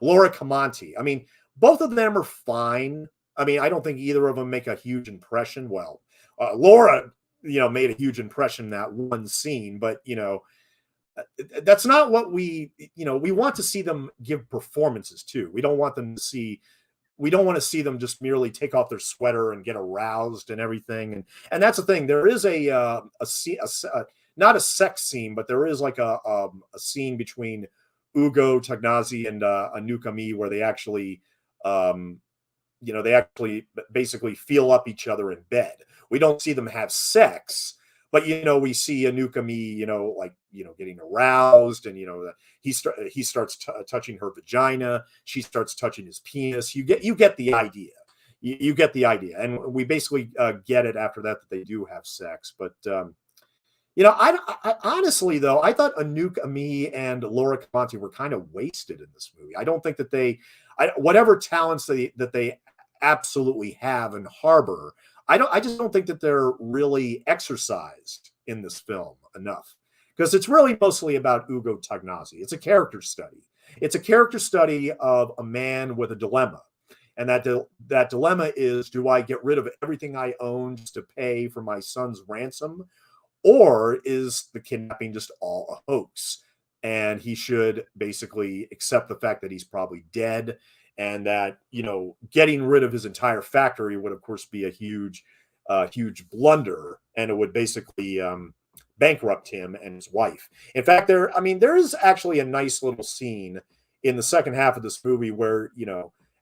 Laura Camonte. I mean, both of them are fine. I mean, I don't think either of them make a huge impression. Well, Laura, made a huge impression in that one scene, but that's not what we want to see them give performances too. We don't want to see them just merely take off their sweater and get aroused and everything. And that's the thing. There is not a sex scene, but there is like a scene between Ugo Tagnazzi and Anouk Aimee where they actually, basically feel up each other in bed. We don't see them have sex, but we see Anouk Aimee, getting aroused, and he starts touching her vagina. She starts touching his penis. You get the idea. You get the idea, and we basically get it after that they do have sex. But I honestly though I thought Anouk Aimee and Laura Camonte were kind of wasted in this movie. I don't think that whatever talents that they absolutely have and harbor, I just don't think that they're really exercised in this film enough, because it's really mostly about Ugo Tagnazzi. It's a character study. It's a character study of a man with a dilemma. And that dilemma is, do I get rid of everything I own just to pay for my son's ransom? Or is the kidnapping just all a hoax? And he should basically accept the fact that he's probably dead, and that, getting rid of his entire factory would, of course, be a huge blunder, and it would basically bankrupt him and his wife. In fact, there is actually a nice little scene in the second half of this movie where,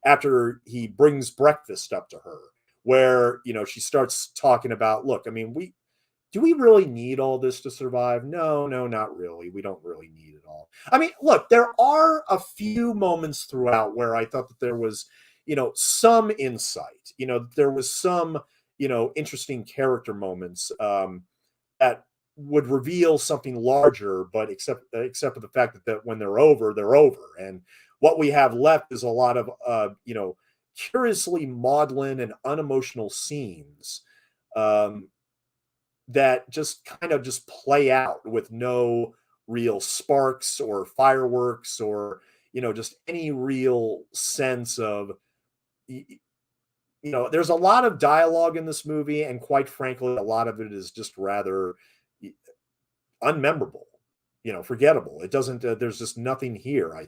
after he brings breakfast up to her, where, she starts talking about, look, I mean, do we really need all this to survive? No, not really. We don't really need it all. I mean, look, there are a few moments throughout where I thought that there was, some insight, there was some, interesting character moments that would reveal something larger, but except for the fact that when they're over, they're over. And what we have left is a lot of, curiously maudlin and unemotional scenes. That just kind of just play out with no real sparks or fireworks or just any real sense of there's a lot of dialogue in this movie, and quite frankly a lot of it is just rather unmemorable, forgettable. It doesn't there's just nothing here.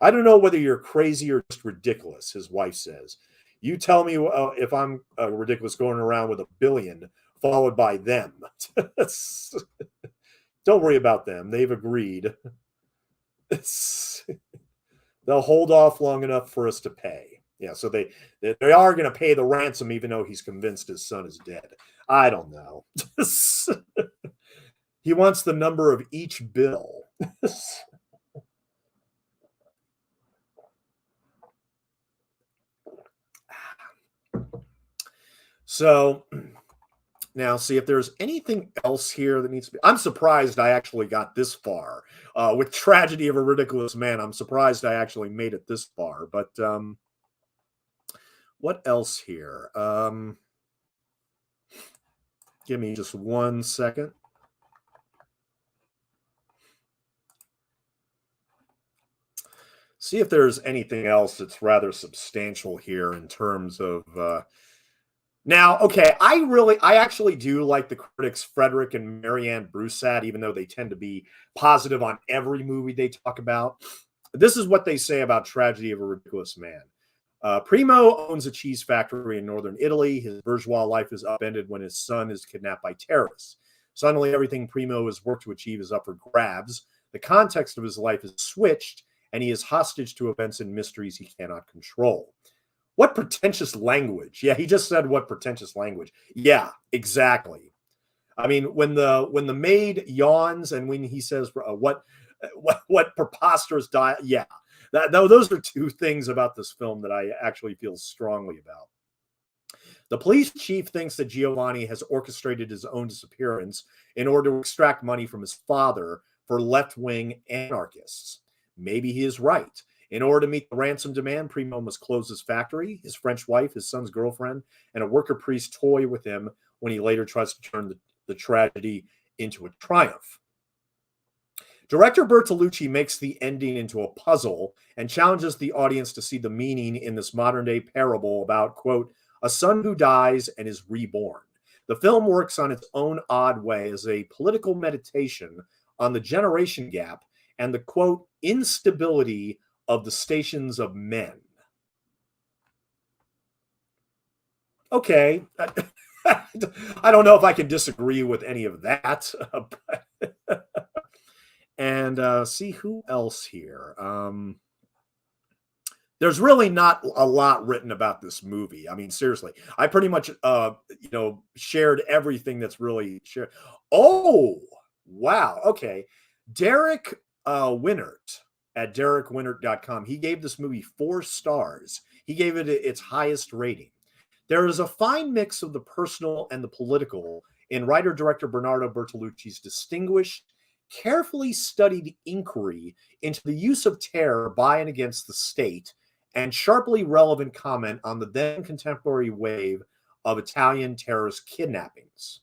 I don't know whether you're crazy or just ridiculous, his wife says. You tell me if I'm ridiculous going around with $1 billion followed by them. Don't worry about them. They've agreed. They'll hold off long enough for us to pay. Yeah, so they are going to pay the ransom even though he's convinced his son is dead. I don't know. He wants the number of each bill. So now, see if there's anything else here that needs to be. I'm surprised I actually got this far with Tragedy of a Ridiculous Man. I'm surprised I actually made it this far. But what else here? Give me just 1 second. See if there's anything else that's rather substantial here in terms of. Now, okay, I actually do like the critics Frederick and Marianne Broussard, even though they tend to be positive on every movie they talk about. This is what they say about Tragedy of a Ridiculous Man. Primo owns a cheese factory in northern Italy. His bourgeois life is upended when his son is kidnapped by terrorists. Suddenly, everything Primo has worked to achieve is up for grabs. The context of his life is switched, and he is hostage to events and mysteries he cannot control. What pretentious language. Yeah, he just said what pretentious language. Yeah, exactly. I mean, when the maid yawns and when he says what preposterous diet. Yeah, those are two things about this film that I actually feel strongly about. The police chief thinks that Giovanni has orchestrated his own disappearance in order to extract money from his father for left-wing anarchists. Maybe he is right. In order to meet the ransom demand, Primo must close his factory. His French wife, his son's girlfriend, and a worker priest toy with him when he later tries to turn the tragedy into a triumph. Director Bertolucci makes the ending into a puzzle and challenges the audience to see the meaning in this modern-day parable about, quote, a son who dies and is reborn. The film works on its own odd way as a political meditation on the generation gap and the, quote, instability of the stations of men. Okay. I don't know if I can disagree with any of that. And see who else here. There's really not a lot written about this movie. I mean, seriously, I pretty much, shared everything that's really shared. Oh, wow. Okay. Derek Winnert at derekwinnert.com. He gave this movie 4 stars. He gave it its highest rating. There is a fine mix of the personal and the political in writer-director Bernardo Bertolucci's distinguished, carefully studied inquiry into the use of terror by and against the state and sharply relevant comment on the then contemporary wave of Italian terrorist kidnappings.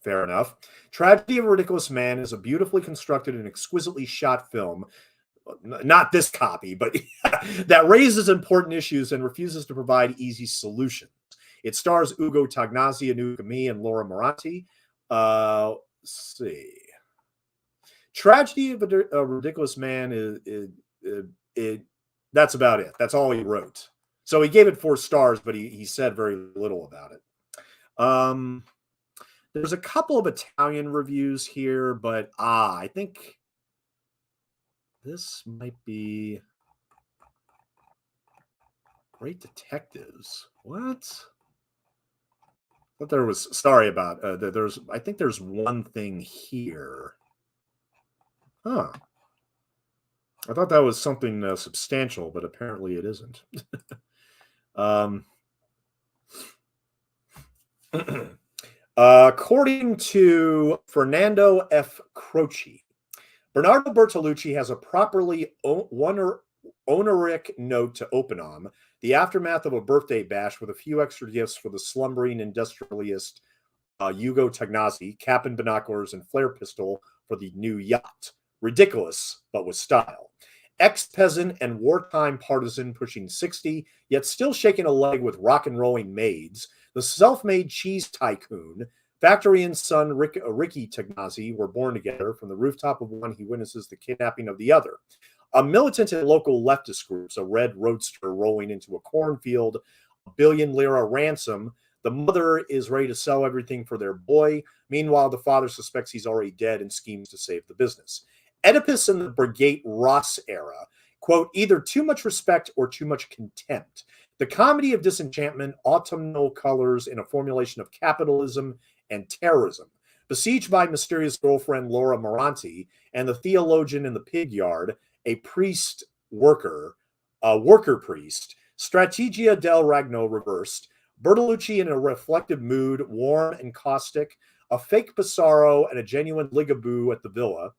Fair enough. Tragedy of a Ridiculous Man is a beautifully constructed and exquisitely shot film, not this copy, but that raises important issues and refuses to provide easy solutions. It stars Ugo Tagnazzi, Anouk, Aimee, and Laura Moranti. Let's see. Tragedy of a Ridiculous Man that's about it. That's all he wrote. So he gave it 4 stars, but he said very little about it. There's a couple of Italian reviews here, but I think this might be Great Detectives. What? But there was, sorry about there's, I think there's one thing here. Huh. I thought that was something substantial, but apparently it isn't. According to Fernando F. Croce, Bernardo Bertolucci has a properly honorific note to open on, the aftermath of a birthday bash with a few extra gifts for the slumbering industrialist Ugo Tagnazzi, cap and binoculars and flare pistol for the new yacht. Ridiculous, but with style. Ex-peasant and wartime partisan pushing 60, yet still shaking a leg with rock and rolling maids, the self-made cheese tycoon, factory and son Ricky Tagnazzi were born together. From the rooftop of one, he witnesses the kidnapping of the other. A militant and local leftist groups, a red roadster rolling into a cornfield, a $1 billion lira ransom. The mother is ready to sell everything for their boy. Meanwhile, the father suspects he's already dead and schemes to save the business. Oedipus in the Brigade Ross era, quote, either too much respect or too much contempt. The comedy of disenchantment, autumnal colors in a formulation of capitalism and terrorism. Besieged by mysterious girlfriend Laura Moranti and the theologian in the pig yard, a worker priest, Strategia del Ragno reversed, Bertolucci in a reflective mood, warm and caustic, a fake Pissarro and a genuine ligaboo at the villa.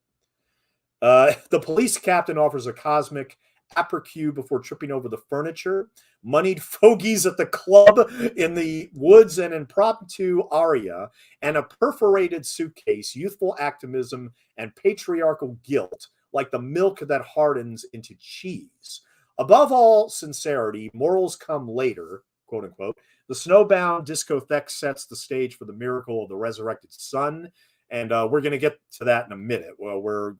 The police captain offers a cosmic appercue before tripping over the furniture. Moneyed fogies at the club in the woods, an impromptu aria, and a perforated suitcase, youthful activism, and patriarchal guilt, like the milk that hardens into cheese. Above all sincerity, morals come later, quote unquote. The snowbound discotheque sets the stage for the miracle of the resurrected sun. And we're going to get to that in a minute. Well, we're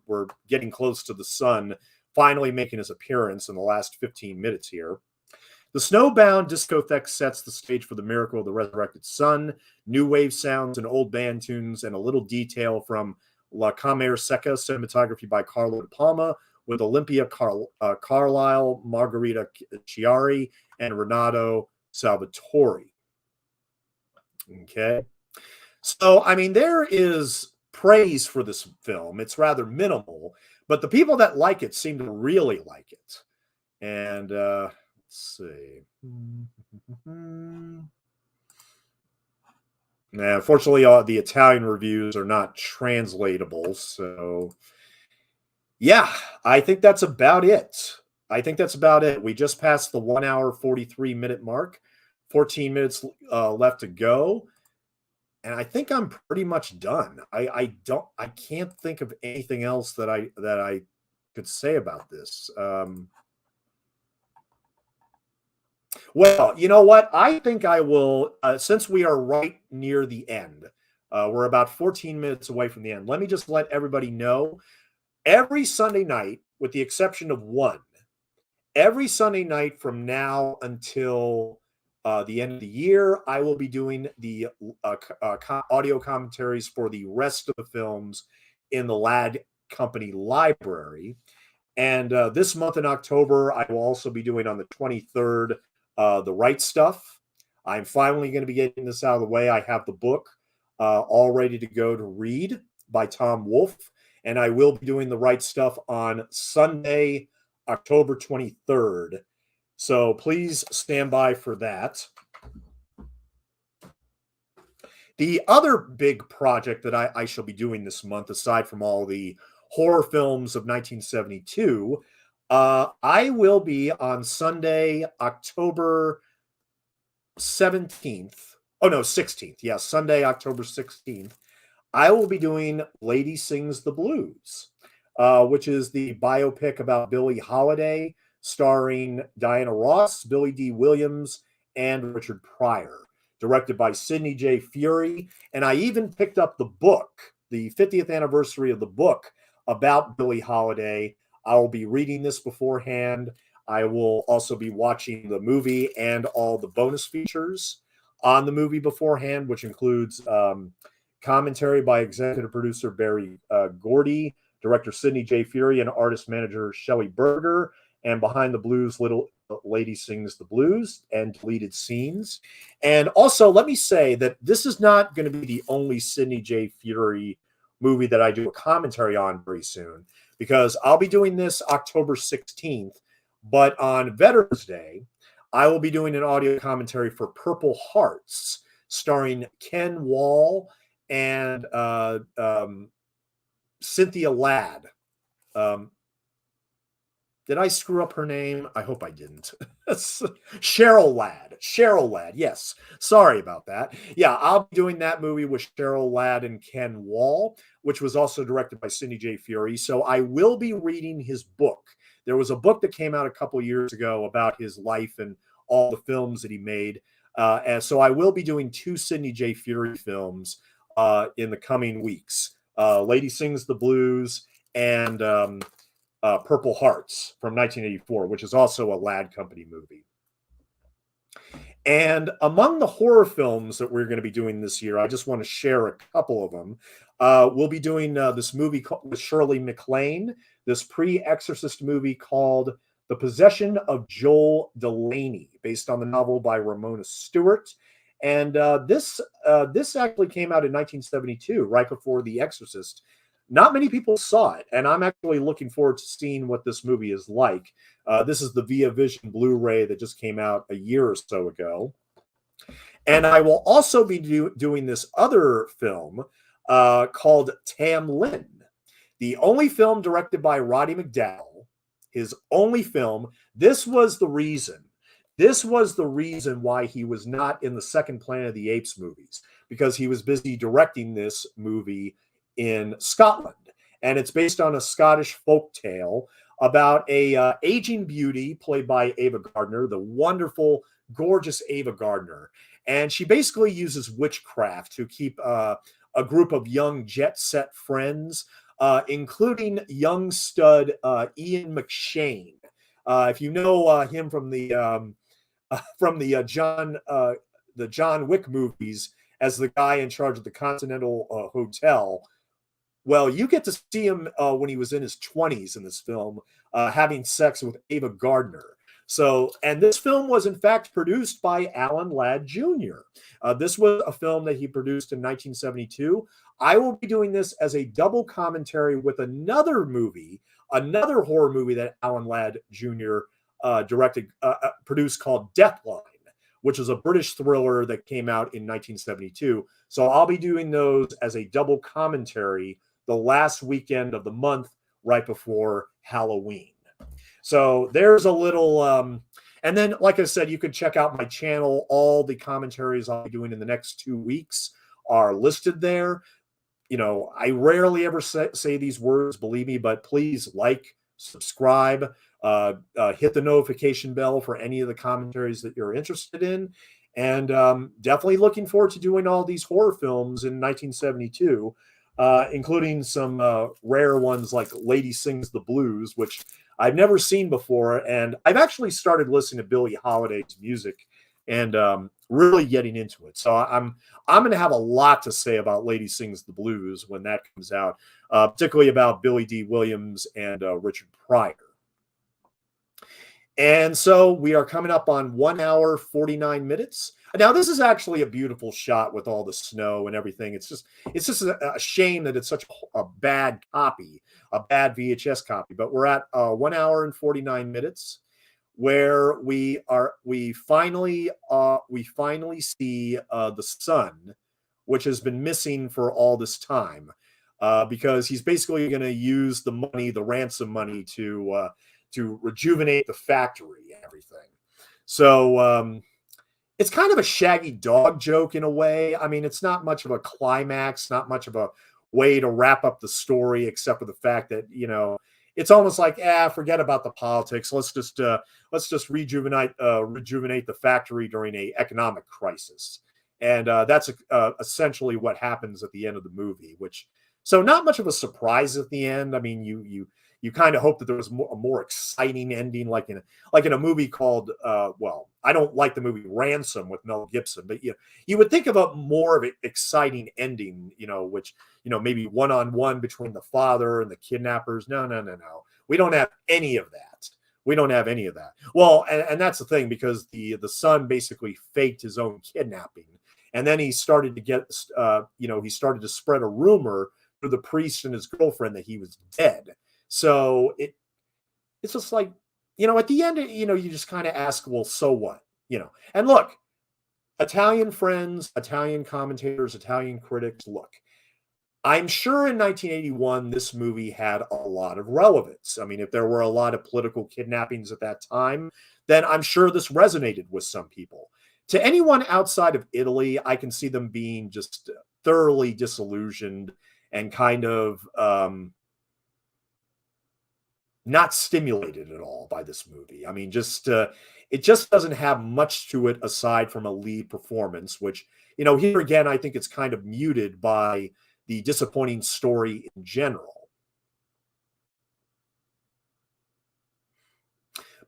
getting close to the sun finally making his appearance in the last 15 minutes here. The snowbound discotheque sets the stage for the miracle of the resurrected sun, new wave sounds and old band tunes, and a little detail from La Camera Seca, cinematography by Carlo De Palma, with Olympia Carlisle, Margherita Chiari, and Renato Salvatore. Okay. So, I mean, there is praise for this film. It's rather minimal, but the people that like it seem to really like it. And let's see. Now, unfortunately, the Italian reviews are not translatable. So, yeah, I think that's about it. We just passed the 1 hour, 43-minute mark, 14 minutes left to go. And I think I'm pretty much done. I can't think of anything else that I could say about this. Well, you know what? I think I will, since we are right near the end, we're about 14 minutes away from the end. Let me just let everybody know every Sunday night, with the exception of one, every Sunday night from now until the end of the year, I will be doing the audio commentaries for the rest of the films in the Lad Company library. And this month in October, I will also be doing on the 23rd, The Right Stuff. I'm finally going to be getting this out of the way. I have the book all ready to go to read by Tom Wolfe. And I will be doing The Right Stuff on Sunday, October 23rd. So please stand by for that. The other big project that I shall be doing this month, aside from all the horror films of 1972, I will be on Sunday, October 17th. Oh, no, 16th. Yeah, Sunday, October 16th. I will be doing Lady Sings the Blues, which is the biopic about Billie Holiday, starring Diana Ross, Billy D. Williams, and Richard Pryor, directed by Sidney J. Furie. And I even picked up the book, the 50th anniversary of the book about Billie Holiday. I will be reading this beforehand. I will also be watching the movie and all the bonus features on the movie beforehand, which includes commentary by executive producer Barry Gordy, director Sidney J. Furie, and artist manager Shelley Berger, and Behind the Blues, Little Lady Sings the Blues, and deleted scenes. And also, let me say that this is not going to be the only Sidney J. Furie movie that I do a commentary on very soon, because I'll be doing this October 16th, but on Veterans Day, I will be doing an audio commentary for Purple Hearts, starring Ken Wall and Cynthia Ladd. Did I screw up her name? I hope I didn't. Cheryl Ladd. Yes. Sorry about that. Yeah, I'll be doing that movie with Cheryl Ladd and Ken Wall, which was also directed by Sidney J. Furie. So I will be reading his book. There was a book that came out a couple years ago about his life and all the films that he made. And so I will be doing 2 Sidney J. Furie films in the coming weeks. Lady Sings the Blues and Purple Hearts from 1984, which is also a Lad Company movie. And among the horror films that we're going to be doing this year, I just want to share a couple of them. We'll be doing this movie with Shirley MacLaine, this pre-Exorcist movie called The Possession of Joel Delaney, based on the novel by Ramona Stewart. And this actually came out in 1972, right before The Exorcist. Not many people saw it, and I'm actually looking forward to seeing what this movie is like. This is the Via Vision Blu-ray that just came out a year or so ago. And I will also be doing this other film called Tam Lin, the only film directed by Roddy McDowall, his only film. This was the reason. This was the reason why he was not in the second Planet of the Apes movies, because he was busy directing this movie in Scotland. And it's based on a Scottish folk tale about a aging beauty played by Ava Gardner, the wonderful, gorgeous Ava Gardner. And she basically uses witchcraft to keep a group of young jet set friends, including young stud Ian McShane. If you know him from the John Wick movies as the guy in charge of the Continental Hotel, well, you get to see him when he was in his 20s in this film, having sex with Ava Gardner. So, and this film was in fact produced by Alan Ladd Jr. This was a film that he produced in 1972. I will be doing this as a double commentary with another movie, another horror movie that Alan Ladd Jr. Produced called Deathline, which is a British thriller that came out in 1972. So I'll be doing those as a double commentary the last weekend of the month right before Halloween. So there's a little, and then, like I said, you can check out my channel. All the commentaries I'll be doing in the next 2 weeks are listed there. You know, I rarely ever say these words, believe me, but please like, subscribe, hit the notification bell for any of the commentaries that you're interested in. And definitely looking forward to doing all these horror films in 1972, including some rare ones like Lady Sings the Blues, which I've never seen before. And I've actually started listening to Billie Holiday's music and really getting into it. So I'm going to have a lot to say about Lady Sings the Blues when that comes out, particularly about Billy D. Williams and Richard Pryor. And so we are coming up on 1 hour, 49 minutes. Now, this is actually a beautiful shot with all the snow and everything. It's just a shame that it's such a bad copy, a bad VHS copy. But we're at 1 hour and 49 minutes, where we finally see the son, which has been missing for all this time, because he's basically going to use the money, the ransom money, to rejuvenate the factory and everything. So it's kind of a Shaggy Dog joke in a way. I mean, it's not much of a climax, not much of a way to wrap up the story, except for the fact that, you know, it's almost like, forget about the politics. Let's just rejuvenate the factory during a economic crisis. And that's essentially what happens at the end of the movie, so not much of a surprise at the end. I mean, you kind of hope that there was a more exciting ending, like in a movie called, well, I don't like the movie Ransom with Mel Gibson, but you would think of a more of an exciting ending, which, maybe one-on-one between the father and the kidnappers. No. We don't have any of that. We don't have any of that. Well, and that's the thing, because the son basically faked his own kidnapping. And then he started to get, he started to spread a rumor through the priest and his girlfriend that he was dead. So it's just like, at the end, you just kind of ask, well, so what? And look, Italian friends, Italian commentators, Italian critics, look, I'm sure in 1981, this movie had a lot of relevance. I mean, if there were a lot of political kidnappings at that time, then I'm sure this resonated with some people. To anyone outside of Italy, I can see them being just thoroughly disillusioned and kind of not stimulated at all by this movie. I mean, it just doesn't have much to it aside from a lead performance, which, here again, I think it's kind of muted by the disappointing story in general.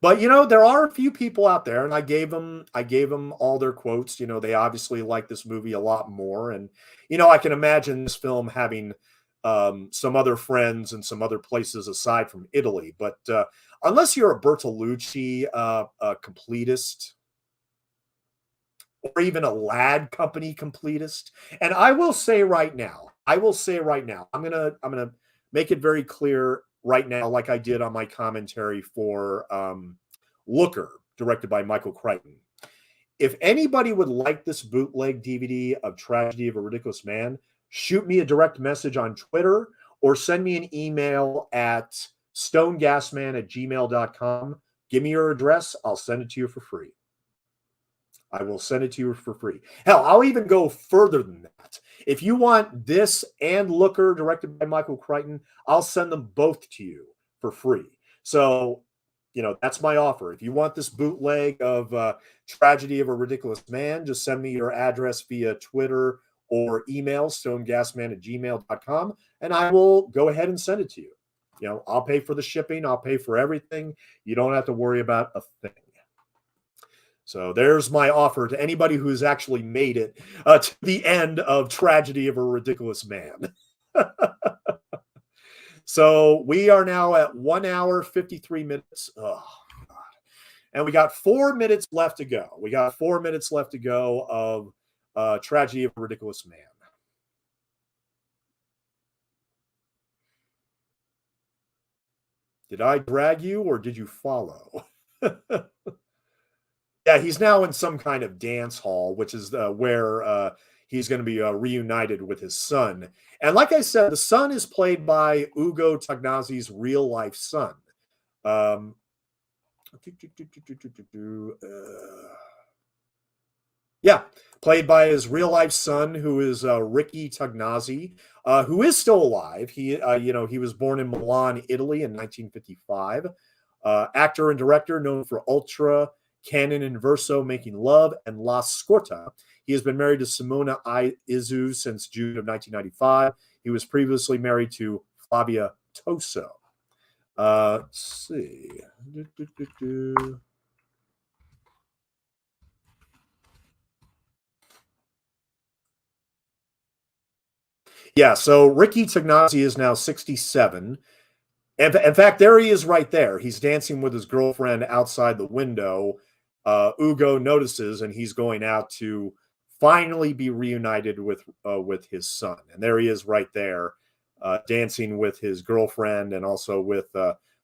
But there are a few people out there, and I gave them all their quotes. They obviously like this movie a lot more, and I can imagine this film having some other friends in some other places aside from Italy. But unless you're a Bertolucci a completist, or even a Ladd Company completist, and I will say right now, I'm gonna make it very clear right now, like I did on my commentary for Looker, directed by Michael Crichton. if anybody would like this bootleg DVD of Tragedy of a Ridiculous Man, shoot me a direct message on Twitter or send me an email at stonegasman@gmail.com. Give me your address. I'll send it to you for free. I will send it to you for free. Hell, I'll even go further than that. If you want this and Looker, directed by Michael Crichton, I'll send them both to you for free. So, that's my offer. If you want this bootleg of Tragedy of a Ridiculous Man, just send me your address via Twitter or email, stonegasman@gmail.com, and I will go ahead and send it to you. I'll pay for the shipping. I'll pay for everything. You don't have to worry about a thing. So there's my offer to anybody who's actually made it to the end of Tragedy of a Ridiculous Man. So we are now at 1 hour, 53 minutes. Oh, God. And we got 4 minutes left to go. Of Tragedy of a Ridiculous Man. Did I drag you or did you follow? Yeah, he's now in some kind of dance hall, which is where he's going to be reunited with his son. And like I said, the son is played by Ugo Tagnazzi's real life son. Yeah, played by his real life son, who is Ricky Tagnazzi, who is still alive. He was born in Milan, Italy, in 1955. Actor and director known for Ultra, Canon and Verso, Making Love, and La Scorta. He has been married to Simona Izu since June of 1995. He was previously married to Flavia Toso. Let's see. Yeah, so Ricky Tagnazzi is now 67. And in fact, there he is right there. He's dancing with his girlfriend outside the window. Ugo notices, and he's going out to finally be reunited with his son. And there he is right there, dancing with his girlfriend and also with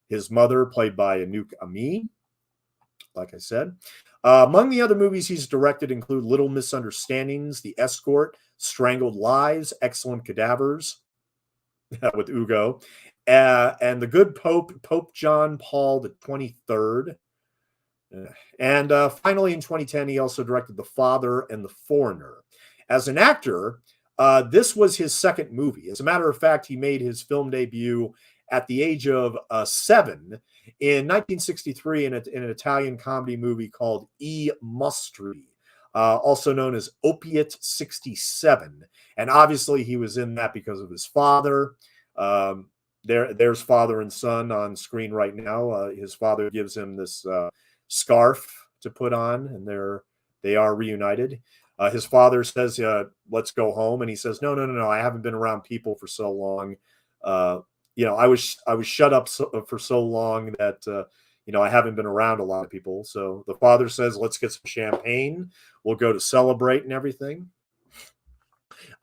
his mother, played by Anouk Aimee, like I said. Among the other movies he's directed include Little Misunderstandings, The Escort, Strangled Lives, Excellent Cadavers with Ugo, and The Good Pope, Pope John Paul the 23rd. And finally, in 2010, he also directed The Father and The Foreigner. As an actor, this was his second movie. As a matter of fact, he made his film debut at the age of 7 in 1963 in an Italian comedy movie called I Mostri, also known as Opiate 67. And obviously, he was in that because of his father. There's father and son on screen right now. His father gives him this scarf to put on, and they are reunited. His father says, let's go home. And he says, no. I haven't been around people for so long. I was shut up for so long that, I haven't been around a lot of people. So the father says, let's get some champagne. We'll go to celebrate and everything.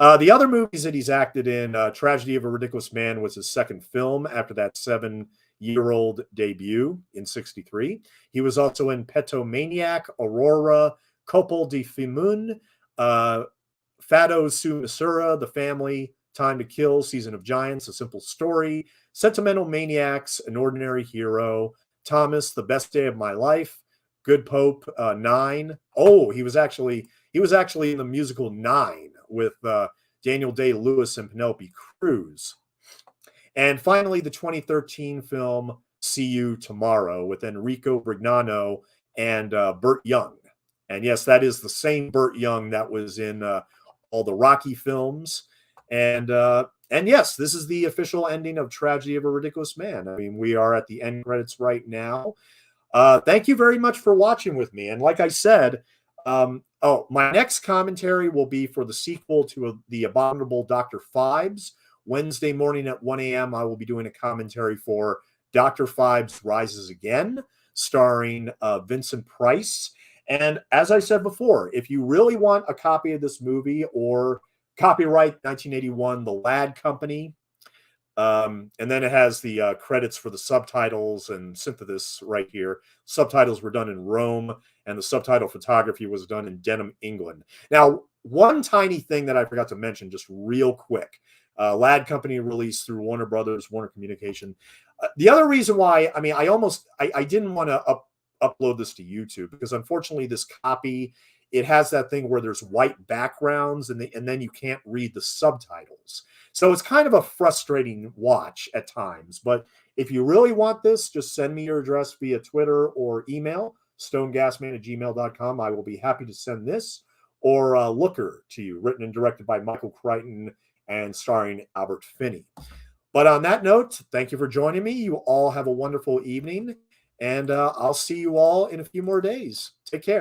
The other movies that he's acted in, Tragedy of a Ridiculous Man was his second film after that 7-year-old debut in 1963. He was also in Petomaniac, Aurora, Copol di Fimun, Fado su Misura, The Family, Time to Kill, Season of Giants, A Simple Story, Sentimental Maniacs, An Ordinary Hero, Thomas, The Best Day of My Life, Good Pope, 9. Oh, he was actually in the musical 9 with Daniel Day-Lewis and Penelope Cruz. And finally, the 2013 film See You Tomorrow with Enrico Brignano and Burt Young. And yes, that is the same Burt Young that was in all the Rocky films. And yes, this is the official ending of Tragedy of a Ridiculous Man. I mean, we are at the end credits right now. Thank you very much for watching with me. And like I said, my next commentary will be for the sequel to The Abominable Dr. Phibes. Wednesday morning at 1 a.m., I will be doing a commentary for Dr. Phibes Rises Again, starring Vincent Price. And as I said before, if you really want a copy of this movie or copyright 1981, The Lad Company, And then it has the credits for the subtitles and synthesis right here. Subtitles were done in Rome, and the subtitle photography was done in Denham, England. Now, one tiny thing that I forgot to mention, just real quick. Lad Company released through Warner Brothers, Warner Communication. The other reason why, I mean, I didn't want to upload this to YouTube because unfortunately this copy, it has that thing where there's white backgrounds and then you can't read the subtitles. So it's kind of a frustrating watch at times. But if you really want this, just send me your address via Twitter or email, stonegasman@gmail.com. I will be happy to send this or Looker to you, written and directed by Michael Crichton and starring Albert Finney. But on that note, thank you for joining me. You all have a wonderful evening, and I'll see you all in a few more days. Take care.